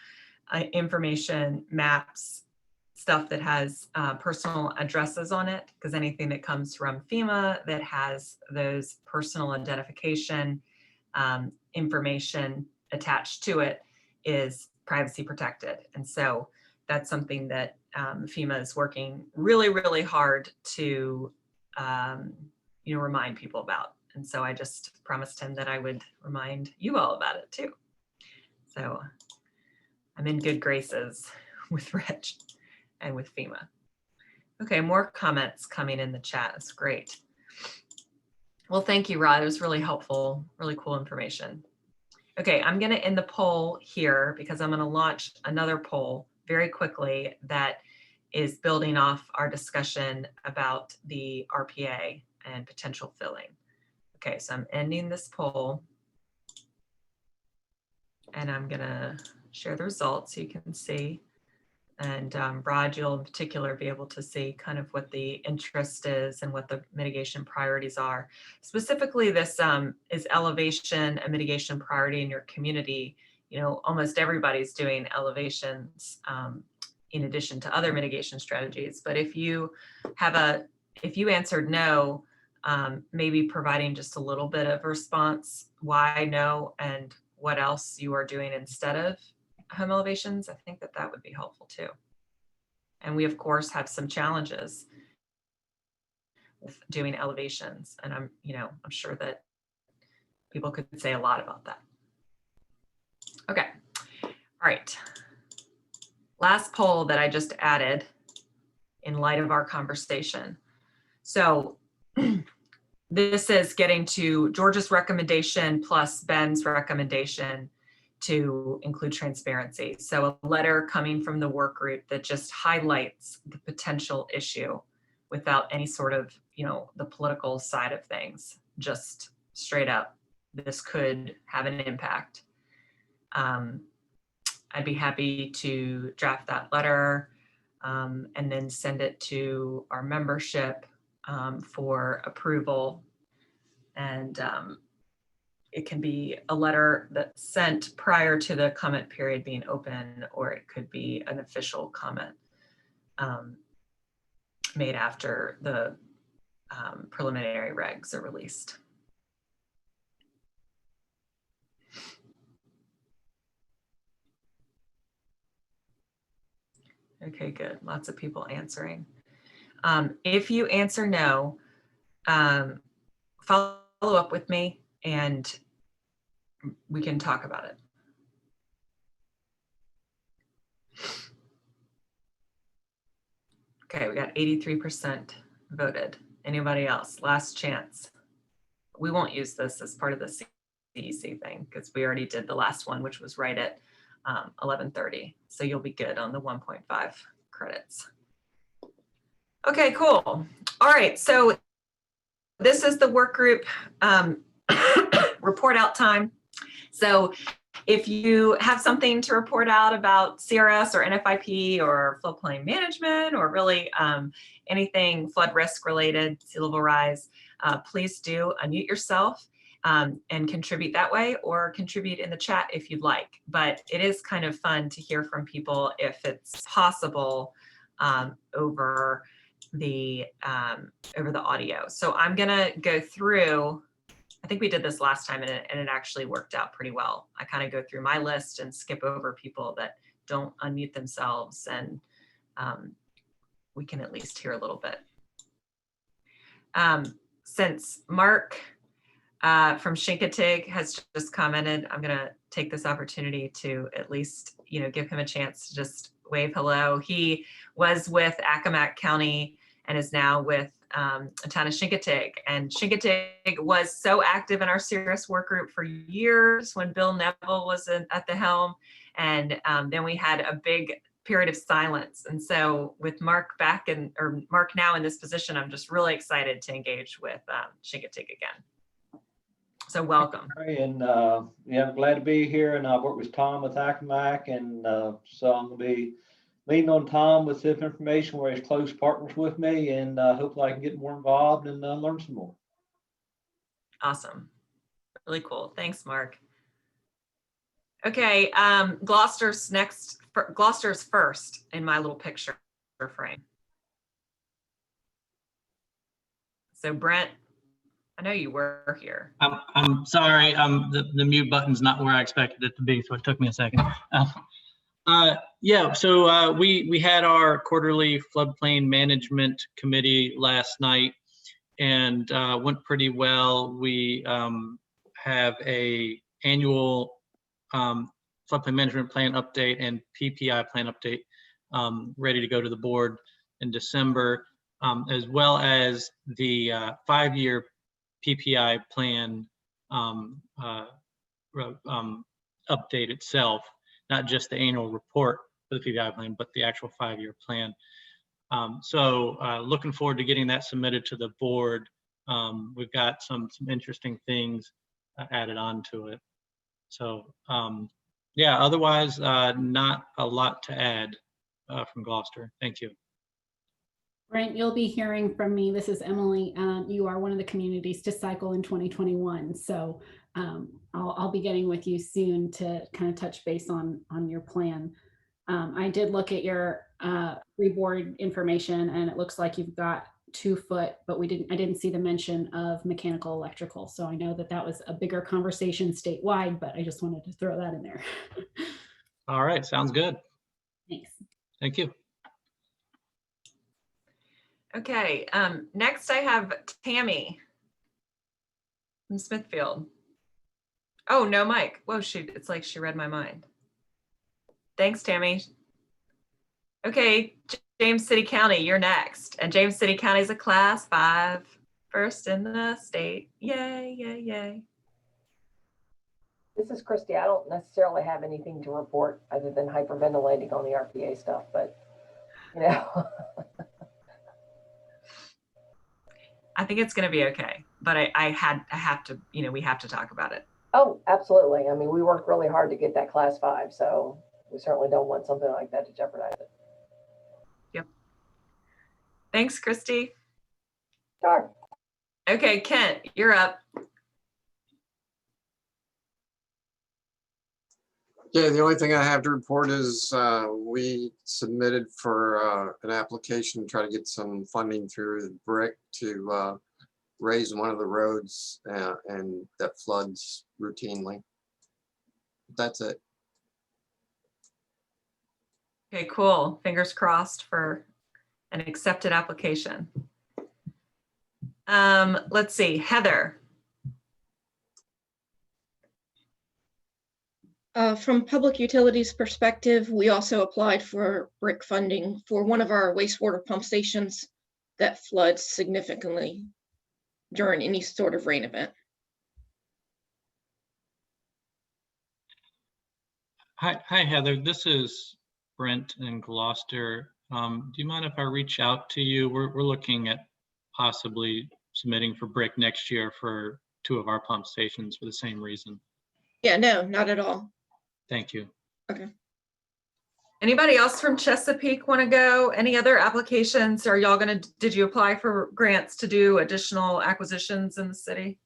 Speaker 1: information, maps, stuff that has personal addresses on it, because anything that comes from FEMA that has those personal identification information attached to it is privacy protected. And so that's something that FEMA is working really, really hard to remind people about. And so I just promised him that I would remind you all about it too. So I'm in good graces with Rich and with FEMA. Okay, more comments coming in the chat. That's great. Well, thank you, Rod. It was really helpful, really cool information. Okay, I'm going to end the poll here because I'm going to launch another poll very quickly that is building off our discussion about the RPA and potential filling. Okay, so I'm ending this poll and I'm going to share the results so you can see. And Rod, you'll in particular be able to see kind of what the interest is and what the mitigation priorities are. Specifically, this is elevation and mitigation priority in your community. You know, almost everybody's doing elevations in addition to other mitigation strategies. But if you answered no, maybe providing just a little bit of response, why no, and what else you are doing instead of home elevations, I think that would be helpful too. And we of course have some challenges with doing elevations, and I'm sure that people could say a lot about that. Okay, all right. Last poll that I just added in light of our conversation. So this is getting to George's recommendation plus Ben's recommendation to include transparency. So a letter coming from the work group that just highlights the potential issue without any sort of, the political side of things, just straight up, this could have an impact. I'd be happy to draft that letter and then send it to our membership for approval. And it can be a letter that's sent prior to the comment period being open, or it could be an official comment made after the preliminary regs are released. Okay, good. Lots of people answering. If you answer no, follow up with me and we can talk about it. Okay, we got 83% voted. Anybody else? Last chance. We won't use this as part of the CEC thing because we already did the last one, which was right at 11:30. So you'll be good on the 1.5 credits. Okay, cool. All right, so this is the work group report out time. So if you have something to report out about CRS or NFIP or floodplain management or really anything flood risk related, sea level rise, please do unmute yourself and contribute that way, or contribute in the chat if you'd like. But it is kind of fun to hear from people if it's possible over the audio. So I'm gonna go through. I think we did this last time and it actually worked out pretty well. I kind of go through my list and skip over people that don't unmute themselves, and we can at least hear a little bit. Since Mark from Chincoteague has just commented, I'm gonna take this opportunity to at least, give him a chance to just wave hello. He was with Accomack County and is now with the town of Chincoteague. And Chincoteague was so active in our CRS work group for years when Bill Neville was at the helm. And then we had a big period of silence. And so with Mark Mark now in this position, I'm just really excited to engage with Chincoteague again. So welcome.
Speaker 9: And yeah, I'm glad to be here. And I've worked with Tom with Accomack, and so I'm going to be leaning on Tom with this information where he's close partners with me, and hopefully I can get more involved and learn some more.
Speaker 1: Awesome. Really cool. Thanks, Mark. Okay, Gloucester's next. Gloucester's first in my little picture frame. So Brent, I know you were here.
Speaker 7: I'm sorry. The mute button's not where I expected it to be, so it took me a second. Yeah, so we had our quarterly floodplain management committee last night, and went pretty well. We have a annual floodplain management plan update and PPI plan update ready to go to the board in December, as well as the 5-year PPI plan update itself. Not just the annual report for the PPI plan, but the actual 5-year plan. So looking forward to getting that submitted to the board. We've got some interesting things added on to it. So yeah, otherwise not a lot to add from Gloucester. Thank you.
Speaker 2: Brent, you'll be hearing from me. This is Emily. You are one of the communities to cycle in 2021. So I'll be getting with you soon to kind of touch base on your plan. I did look at your FREEBOARD information, and it looks like you've got 2 foot, but I didn't see the mention of mechanical electrical. So I know that was a bigger conversation statewide, but I just wanted to throw that in there.
Speaker 7: All right, sounds good.
Speaker 2: Thanks.
Speaker 7: Thank you.
Speaker 1: Okay, next I have Tammy from Smithfield. Oh, no mic. Whoa, shoot, it's like she read my mind. Thanks, Tammy. Okay, James City County, you're next. And James City County is a class 5, first in the state. Yay, yay, yay.
Speaker 10: This is Christy. I don't necessarily have anything to report other than hyperventilating on the RPA stuff, but you know.
Speaker 1: I think it's going to be okay, but I have to, you know, we have to talk about it.
Speaker 10: Oh, absolutely. I mean, we worked really hard to get that class 5, so we certainly don't want something like that to jeopardize it.
Speaker 1: Yep. Thanks, Christy.
Speaker 10: Sure.
Speaker 1: Okay, Kent, you're up.
Speaker 11: Yeah, the only thing I have to report is we submitted for an application to try to get some funding through the BRIC to raise one of the roads and that floods routinely. That's it.
Speaker 1: Okay, cool. Fingers crossed for an accepted application. Let's see, Heather.
Speaker 12: From public utilities perspective, we also applied for BRIC funding for one of our wastewater pump stations that floods significantly during any sort of rain event.
Speaker 7: Hi, Heather. This is Brent in Gloucester. Do you mind if I reach out to you? We're looking at possibly submitting for BRIC next year for 2 of our pump stations for the same reason.
Speaker 12: Yeah, no, not at all.
Speaker 7: Thank you.
Speaker 12: Okay.
Speaker 1: Anybody else from Chesapeake want to go? Any other applications? Are y'all gonna, did you apply for grants to do additional acquisitions in the city?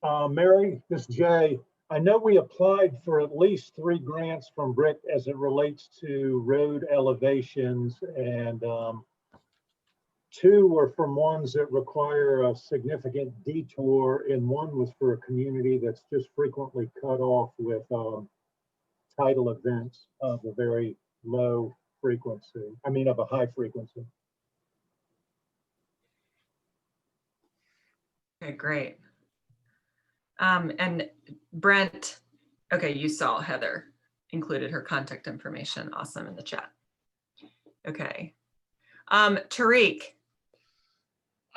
Speaker 6: Mary, this is Jay. I know we applied for at least 3 grants from BRIC as it relates to road elevations, and 2 were from ones that require a significant detour, and 1 was for a community that's just frequently cut off with tidal events of a very low frequency. I mean, of a high frequency.
Speaker 1: Okay, great. And Brent, okay, you saw Heather included her contact information. Awesome, in the chat. Okay. Tariq.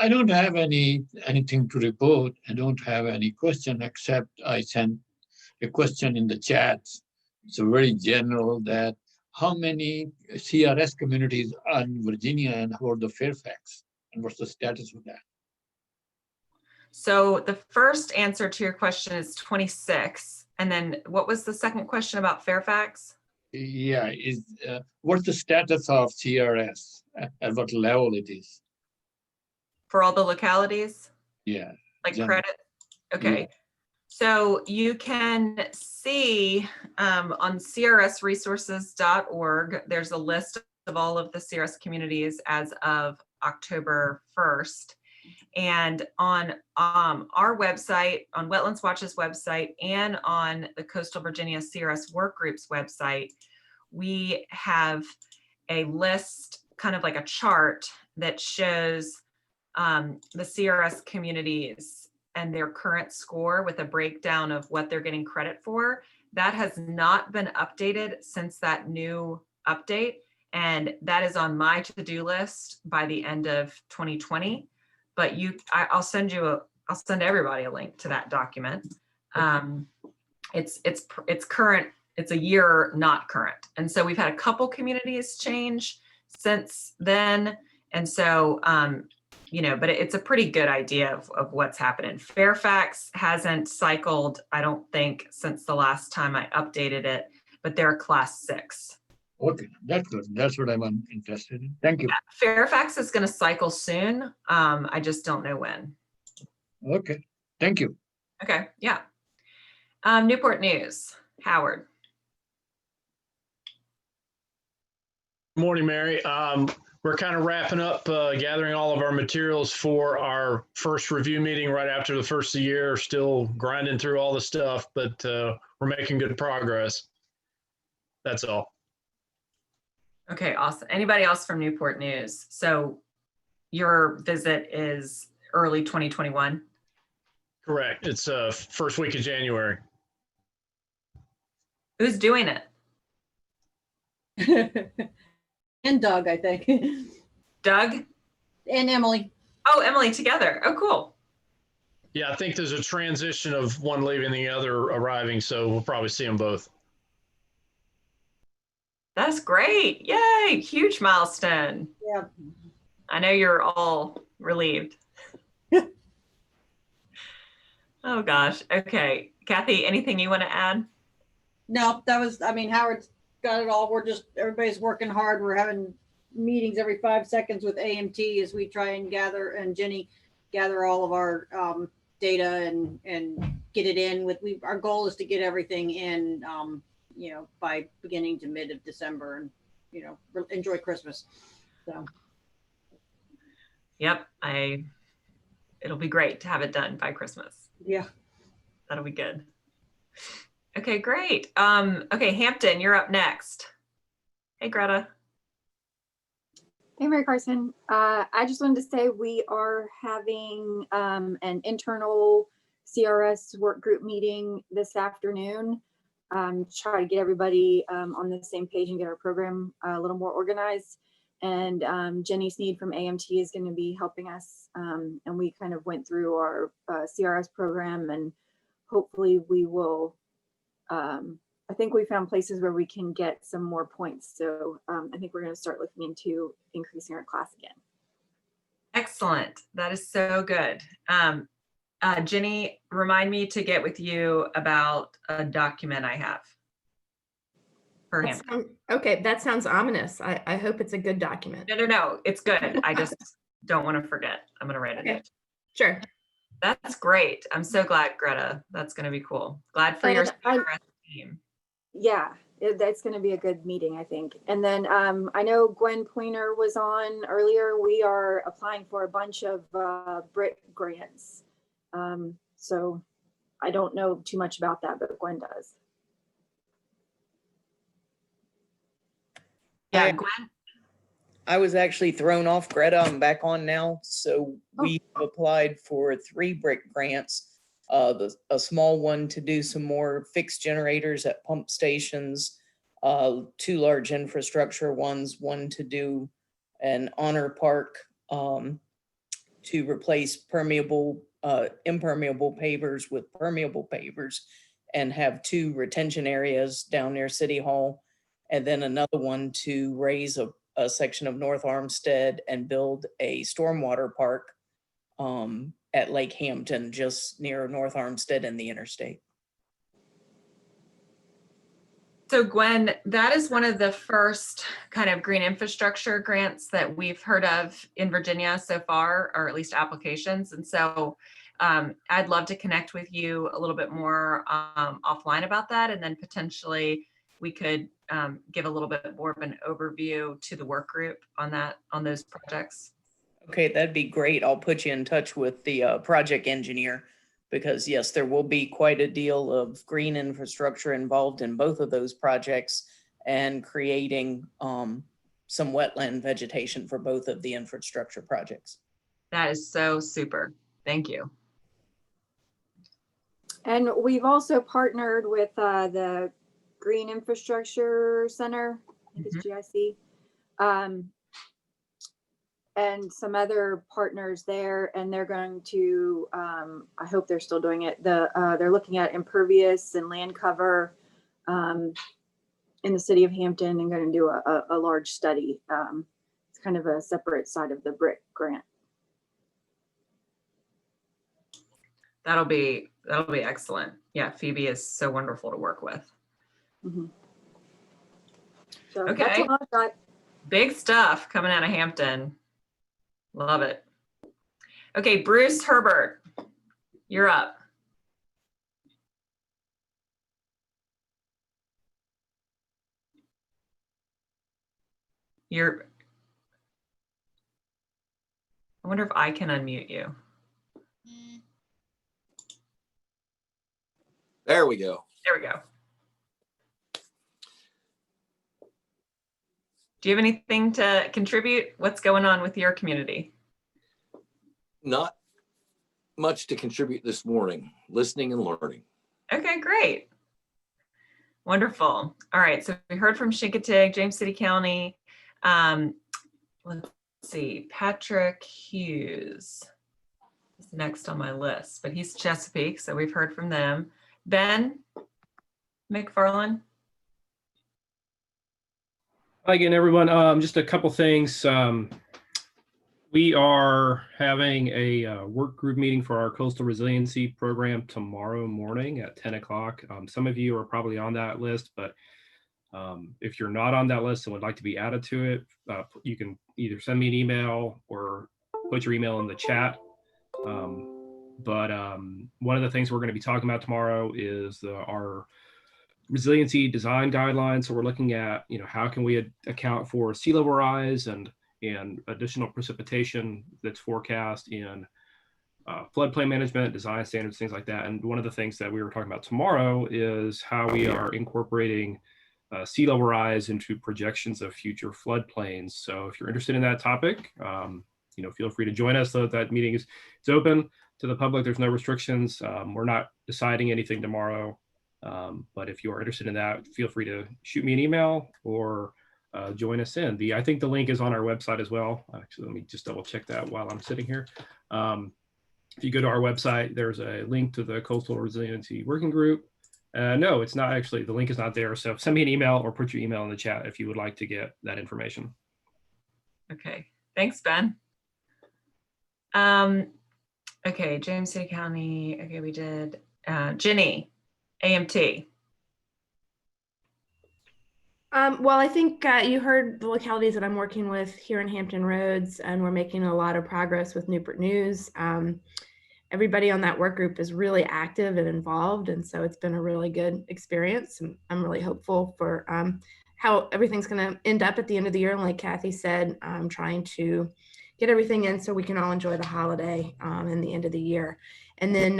Speaker 13: I don't have anything to report. I don't have any question, except I sent a question in the chat. It's a very general that how many CRS communities are in Virginia and how about the Fairfax? And what's the status of that?
Speaker 1: So the first answer to your question is 26. And then what was the second question about Fairfax?
Speaker 13: Yeah, what's the status of CRS? At what level it is?
Speaker 1: For all the localities?
Speaker 13: Yeah.
Speaker 1: Like
Speaker 13: general.
Speaker 1: credit? Okay. Yeah. So you can see on crsresources.org, there's a list of all of the CRS communities as of October 1st. And on our website, on Wetlands Watch's website, and on the Coastal Virginia CRS Workgroup's website, we have a list, kind of like a chart that shows the CRS communities and their current score with a breakdown of what they're getting credit for. That has not been updated since that new update. And that is on my to-do list by the end of 2020. But I'll send everybody a link to that document. It's current, it's a year not current. And so we've had a couple communities change since then. And so, you know, but it's a pretty good idea of what's happening. Fairfax hasn't cycled, I don't think, since the last time I updated it, but they're class 6.
Speaker 13: Okay, that's good. That's what I'm interested in. Thank you.
Speaker 1: Yeah, Fairfax is going to cycle soon. I just don't know when.
Speaker 13: Okay, thank you.
Speaker 1: Okay, yeah. Newport News, Howard.
Speaker 14: Good morning, Mary. We're kind of wrapping up gathering all of our materials for our first review meeting right after the first of the year. Still grinding through all the stuff, but we're making good progress. That's all.
Speaker 1: Okay, awesome. Anybody else from Newport News? So your visit is early 2021?
Speaker 14: Correct. It's first week of January.
Speaker 1: Who's doing it?
Speaker 15: And Doug, I think.
Speaker 1: Doug?
Speaker 15: And Emily.
Speaker 1: Oh, Emily, together. Oh, cool.
Speaker 14: Yeah, I think there's a transition of one leaving, the other arriving, so we'll probably see them both.
Speaker 1: That's great. Yay, huge milestone.
Speaker 15: Yeah.
Speaker 1: I know you're all relieved. Oh gosh. Okay. Kathy, anything you want to add?
Speaker 15: No, that was, I mean, Howard's got it all. We're just, everybody's working hard. We're having meetings every 5 seconds with AMT as we try and gather, and Jenny gather all of our data and get it in with, our goal is to get everything in, you know, by beginning to mid of December, and, you know, enjoy Christmas. So.
Speaker 1: Yep. It'll be great to have it done by Christmas.
Speaker 15: Yeah.
Speaker 1: That'll be good. Okay, great. Okay, Hampton, you're up next. Hey, Greta.
Speaker 16: Hey, Mary Carson. I just wanted to say we are having an internal CRS work group meeting this afternoon. Try to get everybody on the same page and get our program a little more organized. And Jenny Sneed from AMT is going to be helping us. And we kind of went through our CRS program, and hopefully we will, I think we found places where we can get some more points. So I think we're going to start looking into increasing our class again.
Speaker 1: Excellent. That is so good. Jenny, remind me to get with you about a document I have.
Speaker 5: Okay, that sounds ominous. I hope it's a good document.
Speaker 1: No, it's good. I just don't want to forget. I'm going to write it down.
Speaker 5: Sure.
Speaker 1: That's great. I'm so glad, Greta. That's going to be cool. Glad for your CRS team.
Speaker 16: Yeah, that's going to be a good meeting, I think. And then I know Gwen Pointer was on earlier. We are applying for a bunch of BRIC grants. So I don't know too much about that, but Gwen does.
Speaker 1: Yeah, Gwen.
Speaker 17: I was actually thrown off, Greta. I'm back on now. So we applied for 3 BRIC grants. A small one to do some more fixed generators at pump stations, 2 large infrastructure ones, one to do an honor park to replace impermeable pavers with permeable pavers, and have 2 retention areas down near City Hall. And then another one to raise a section of North Armstead and build a stormwater park at Lake Hampton, just near North Armstead and the interstate.
Speaker 1: So Gwen, that is one of the first kind of green infrastructure grants that we've heard of in Virginia so far, or at least applications. And so I'd love to connect with you a little bit more offline about that. And then potentially we could give a little bit more of an overview to the work group on those projects.
Speaker 17: Okay, that'd be great. I'll put you in touch with the project engineer, because yes, there will be quite a deal of green infrastructure involved in both of those projects, and creating some wetland vegetation for both of the infrastructure projects.
Speaker 1: That is so super. Thank you.
Speaker 16: And we've also partnered with the Green Infrastructure Center, I think it's GIC, and some other partners there, and they're going to, I hope they're still doing it, they're looking at impervious and land cover in the city of Hampton, and going to do a large study. It's kind of a separate side of the BRIC grant.
Speaker 1: That'll be excellent. Yeah, Phoebe is so wonderful to work with.
Speaker 16: Mm-hmm. So
Speaker 1: okay.
Speaker 16: That's all I've got.
Speaker 1: Big stuff coming out of Hampton. Love it. Okay, Bruce Herbert, you're up. I wonder if I can unmute you.
Speaker 18: There we go.
Speaker 1: There we go. Do you have anything to contribute? What's going on with your community?
Speaker 18: Not much to contribute this morning, listening and learning.
Speaker 1: Okay, great. Wonderful. All right, so we heard from Chincoteague, James City County. Let's see, Patrick Hughes is next on my list, but he's Chesapeake, so we've heard from them. Ben McFarland.
Speaker 4: Hi again, everyone. Just a couple things. We are having a work group meeting for our coastal resiliency program tomorrow morning at 10 o'clock. Some of you are probably on that list, but if you're not on that list and would like to be added to it, you can either send me an email or put your email in the chat. But one of the things we're going to be talking about tomorrow is our resiliency design guidelines. So we're looking at, how can we account for sea level rise and additional precipitation that's forecast in floodplain management, design standards, things like that. And one of the things that we were talking about tomorrow is how we are incorporating sea level rise into projections of future floodplains. So if you're interested in that topic, feel free to join us. So that meeting is open to the public. There's no restrictions. We're not deciding anything tomorrow. But if you are interested in that, feel free to shoot me an email or join us in. I think the link is on our website as well. Actually, let me just double check that while I'm sitting here. If you go to our website, there's a link to the Coastal Resiliency Working Group. No, it's not actually, the link is not there. So send me an email or put your email in the chat if you would like to get that information.
Speaker 1: Okay, thanks, Ben. Okay, James City County. Okay, we did Ginny, AMT.
Speaker 5: Well, I think you heard the localities that I'm working with here in Hampton Roads, and we're making a lot of progress with Newport News. Everybody on that work group is really active and involved, and so it's been a really good experience. And I'm really hopeful for how everything's going to end up at the end of the year. And like Kathy said, I'm trying to get everything in so we can all enjoy the holiday and the end of the year. And then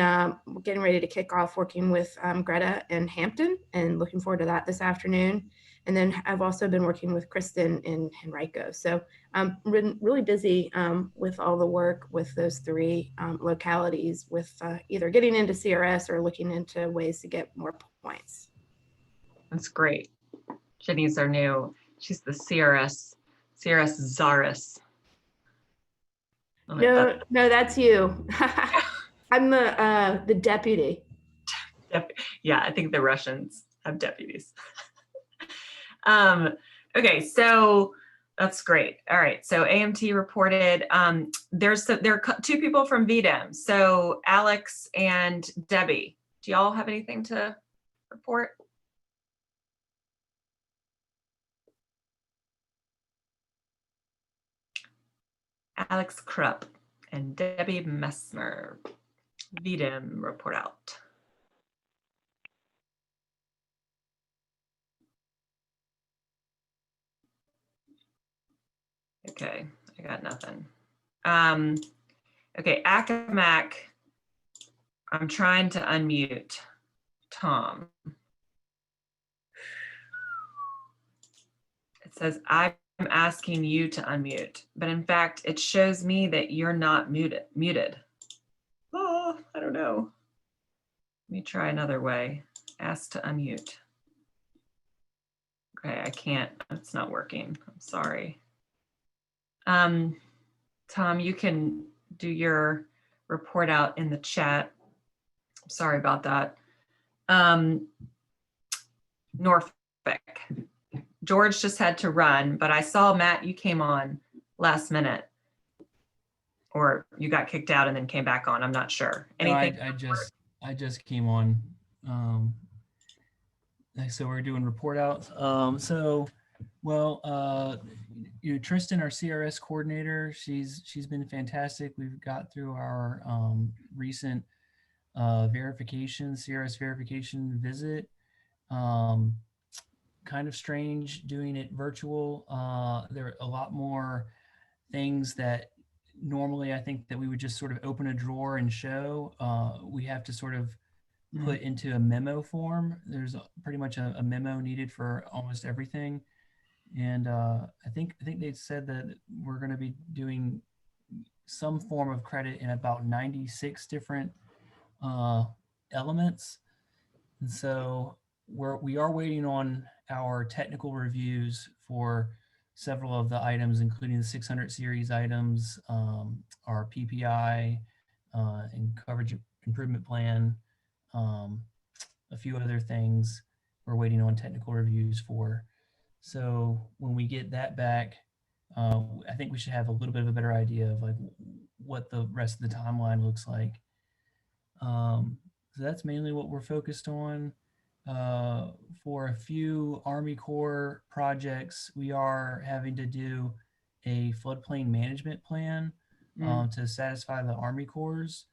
Speaker 5: we're getting ready to kick off working with Greta in Hampton, and looking forward to that this afternoon. And then I've also been working with Kristen in Henrico. So I'm really busy with all the work with those three localities, with either getting into CRS or looking into ways to get more points.
Speaker 1: That's great. Jenny's our new, she's the CRS Czaress.
Speaker 5: No, that's you. I'm the deputy.
Speaker 1: Yeah, I think the Russians have deputies. Okay, so that's great. All right, so AMT reported. There are two people from VDEM. So Alex and Debbie, do y'all have anything to report? Alex Krupp and Debbie Messmer, VDEM report out. Okay, I got nothing. Okay, Acamac, I'm trying to unmute Tom. It says I'm asking you to unmute, but in fact, it shows me that you're not muted. Oh, I don't know. Let me try another way. Ask to unmute. Okay, I can't, it's not working. I'm sorry. Tom, you can do your report out in the chat. I'm sorry about that. Norfolk. George just had to run, but I saw, Matt, you came on last minute, or you got kicked out and then came back on. I'm not sure. Anything?
Speaker 19: No, I just came on. So we're doing report outs. Tristan, our CRS coordinator, she's been fantastic. We've got through our recent CRS verification visit. Kind of strange doing it virtual. There are a lot more things that normally I think that we would just sort of open a drawer and show. We have to sort of put into a memo form. There's pretty much a memo needed for almost everything. And I think they said that we're going to be doing some form of credit in about 96 different elements. And so we are waiting on our technical reviews for several of the items, including the 600 series items, our PPI and coverage improvement plan, a few other things we're waiting on technical reviews for. So when we get that back, I think we should have a little bit of a better idea of like what the rest of the timeline looks like. So that's mainly what we're focused on. For a few Army Corps projects, we are having to do a floodplain management plan to satisfy the Army Corps'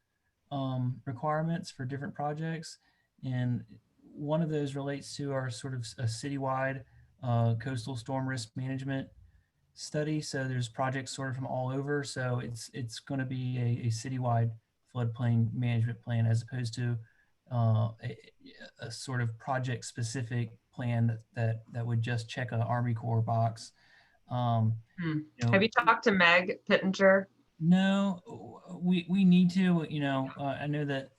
Speaker 19: requirements for different projects. And one of those relates to our sort of a citywide coastal storm risk management study. So there's projects sort of from all over. So it's going to be a citywide floodplain management plan as opposed to a sort of project specific plan that would just check an Army Corps box.
Speaker 1: Have you talked to Meg Pittenger?
Speaker 19: No, we need to, I know that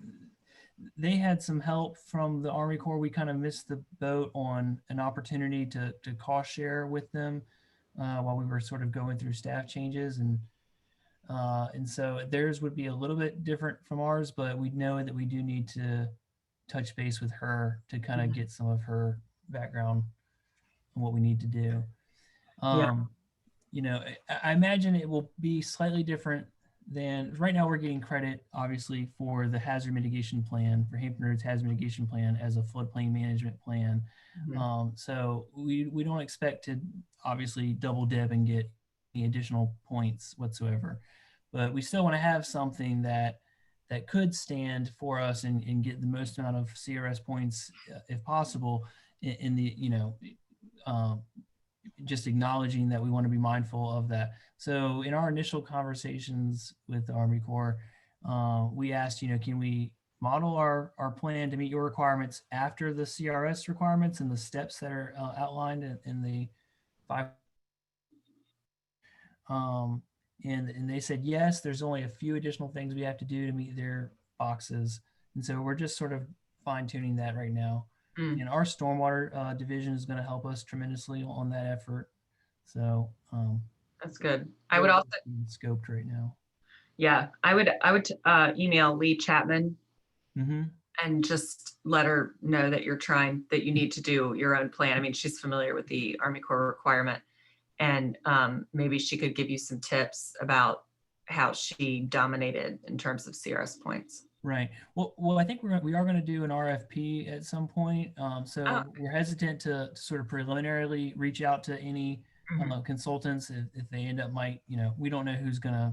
Speaker 19: they had some help from the Army Corps. We kind of missed the boat on an opportunity to cost share with them while we were sort of going through staff changes. And so theirs would be a little bit different from ours, but we know that we do need to touch base with her to kind of get some of her background on what we need to do. I imagine it will be slightly different than right now. We're getting credit obviously for the hazard mitigation plan, for Hampton Roads hazard mitigation plan as a floodplain management plan. So we don't expect to obviously double dip and get any additional points whatsoever, but we still want to have something that could stand for us and get the most amount of CRS points if possible in the, just acknowledging that we want to be mindful of that. So in our initial conversations with the Army Corps, we asked, can we model our plan to meet your requirements after the CRS requirements and the steps that are outlined in the 5. And they said, yes, there's only a few additional things we have to do to meet their boxes. And so we're just sort of fine tuning that right now. And our stormwater division is going to help us tremendously on that effort. So
Speaker 1: that's good. I would also
Speaker 19: scoped right now.
Speaker 1: Yeah, I would email Lee Chapman and just let her know that that you need to do your own plan. I mean, she's familiar with the Army Corps requirement, and maybe she could give you some tips about how she dominated in terms of CRS points.
Speaker 19: Right. Well, I think we are going to do an RFP at some point. So we're hesitant to sort of preliminarily reach out to any consultants if they end up we don't know who's going to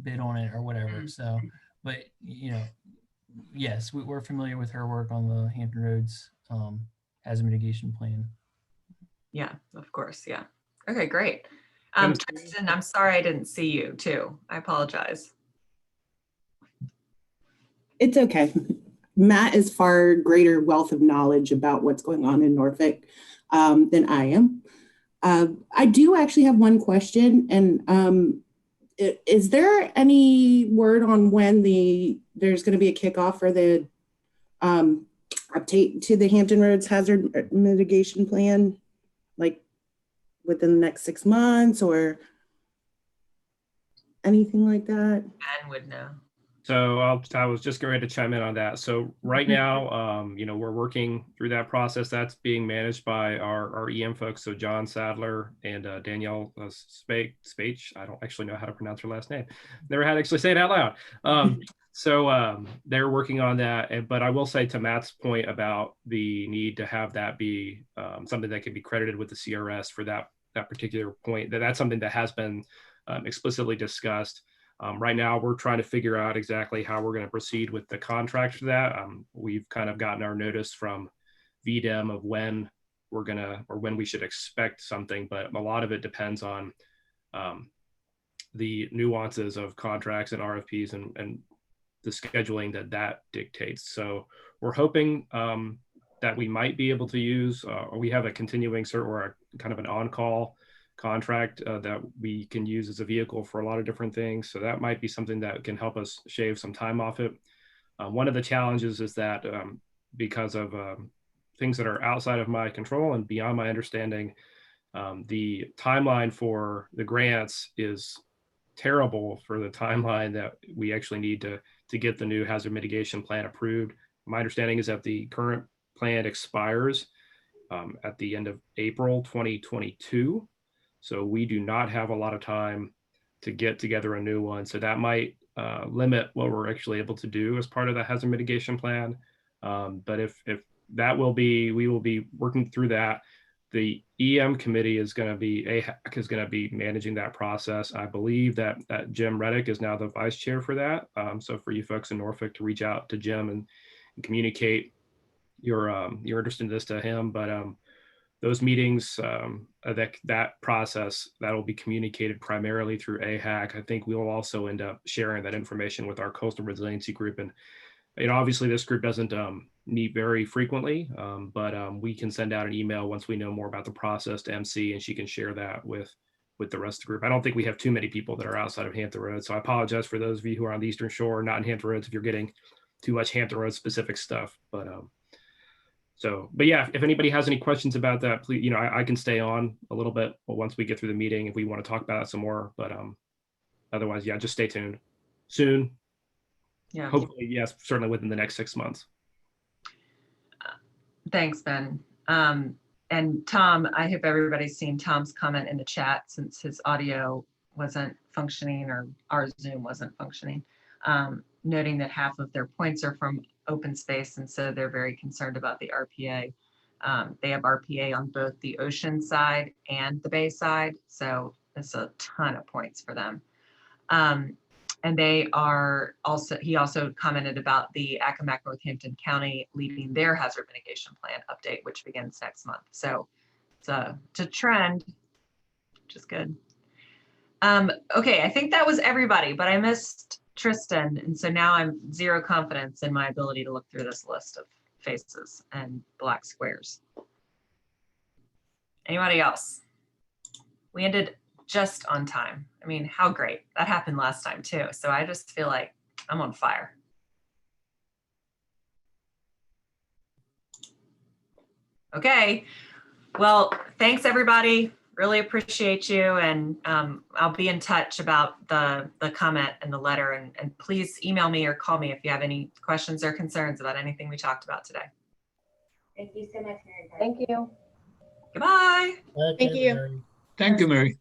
Speaker 19: bid on it or whatever. So, but yes, we're familiar with her work on the Hampton Roads hazard mitigation plan.
Speaker 1: Yeah, of course. Yeah. Okay, great. Tristan, I'm sorry I didn't see you too. I apologize.
Speaker 20: It's okay. Matt is far greater wealth of knowledge about what's going on in Norfolk than I am. I do actually have one question, and is there any word on when there's going to be a kickoff for the update to the Hampton Roads hazard mitigation plan, like within the next 6 months or anything like that?
Speaker 1: Ben would know.
Speaker 4: So I was just going to chime in on that. So right now, we're working through that process. That's being managed by our EM folks. So John Sadler and Danielle Spach. I don't actually know how to pronounce her last name. Never had to actually say it out loud. So they're working on that. But I will say to Matt's point about the need to have that be something that can be credited with the CRS for that particular point, that's something that has been explicitly discussed. Right now, we're trying to figure out exactly how we're going to proceed with the contract for that. We've kind of gotten our notice from VDEM of when when we should expect something, but a lot of it depends on the nuances of contracts and RFPs and the scheduling that dictates. So we're hoping that we might be able to use, we have a continuing cert or a kind of an on-call contract that we can use as a vehicle for a lot of different things. So that might be something that can help us shave some time off it. One of the challenges is that because of things that are outside of my control and beyond my understanding. The timeline for the grants is terrible for the timeline that we actually need to get the new hazard mitigation plan approved. My understanding is that the current plan expires at the end of April 2022. So we do not have a lot of time to get together a new one. So that might limit what we're actually able to do as part of the hazard mitigation plan. But if that will be, we will be working through that. The EM committee is going to be, AHAC is going to be managing that process. I believe that Jim Reddick is now the vice chair for that. So for you folks in Norfolk to reach out to Jim and communicate your interest in this to him. But those meetings, that process, that will be communicated primarily through AHAC. I think we will also end up sharing that information with our coastal resiliency group. And obviously this group doesn't meet very frequently, but we can send out an email once we know more about the process to MC, and she can share that with the rest of the group. I don't think we have too many people that are outside of Hampton Roads, so I apologize for those of you who are on the Eastern Shore, not in Hampton Roads, if you're getting too much Hampton Roads specific stuff. But but yeah, if anybody has any questions about that, please, I can stay on a little bit once we get through the meeting if we want to talk about it some more. But otherwise, yeah, just stay tuned. Soon.
Speaker 1: Yeah.
Speaker 4: Hopefully, yes, certainly within the next 6 months.
Speaker 1: Thanks, Ben. And Tom, I hope everybody's seen Tom's comment in the chat since his audio wasn't functioning or our Zoom wasn't functioning, noting that half of their points are from open space, and so they're very concerned about the RPA. They have RPA on both the ocean side and the bay side, so it's a ton of points for them. And they are also, he also commented about the Accomack Northampton County leading their hazard mitigation plan update, which begins next month. So it's a trend, which is good. Okay, I think that was everybody, but I missed Tristan. And so now I'm zero confidence in my ability to look through this list of faces and black squares. Anybody else? We ended just on time. I mean, how great. That happened last time too. So I just feel like I'm on fire. Okay. Well, thanks everybody. Really appreciate you. And I'll be in touch about the comment and the letter, and please email me or call me if you have any questions or concerns about anything we talked about today.
Speaker 10: Thank you so much, Mary. Thank you.
Speaker 1: Goodbye.
Speaker 12: Thank you.
Speaker 13: Thank you, Mary.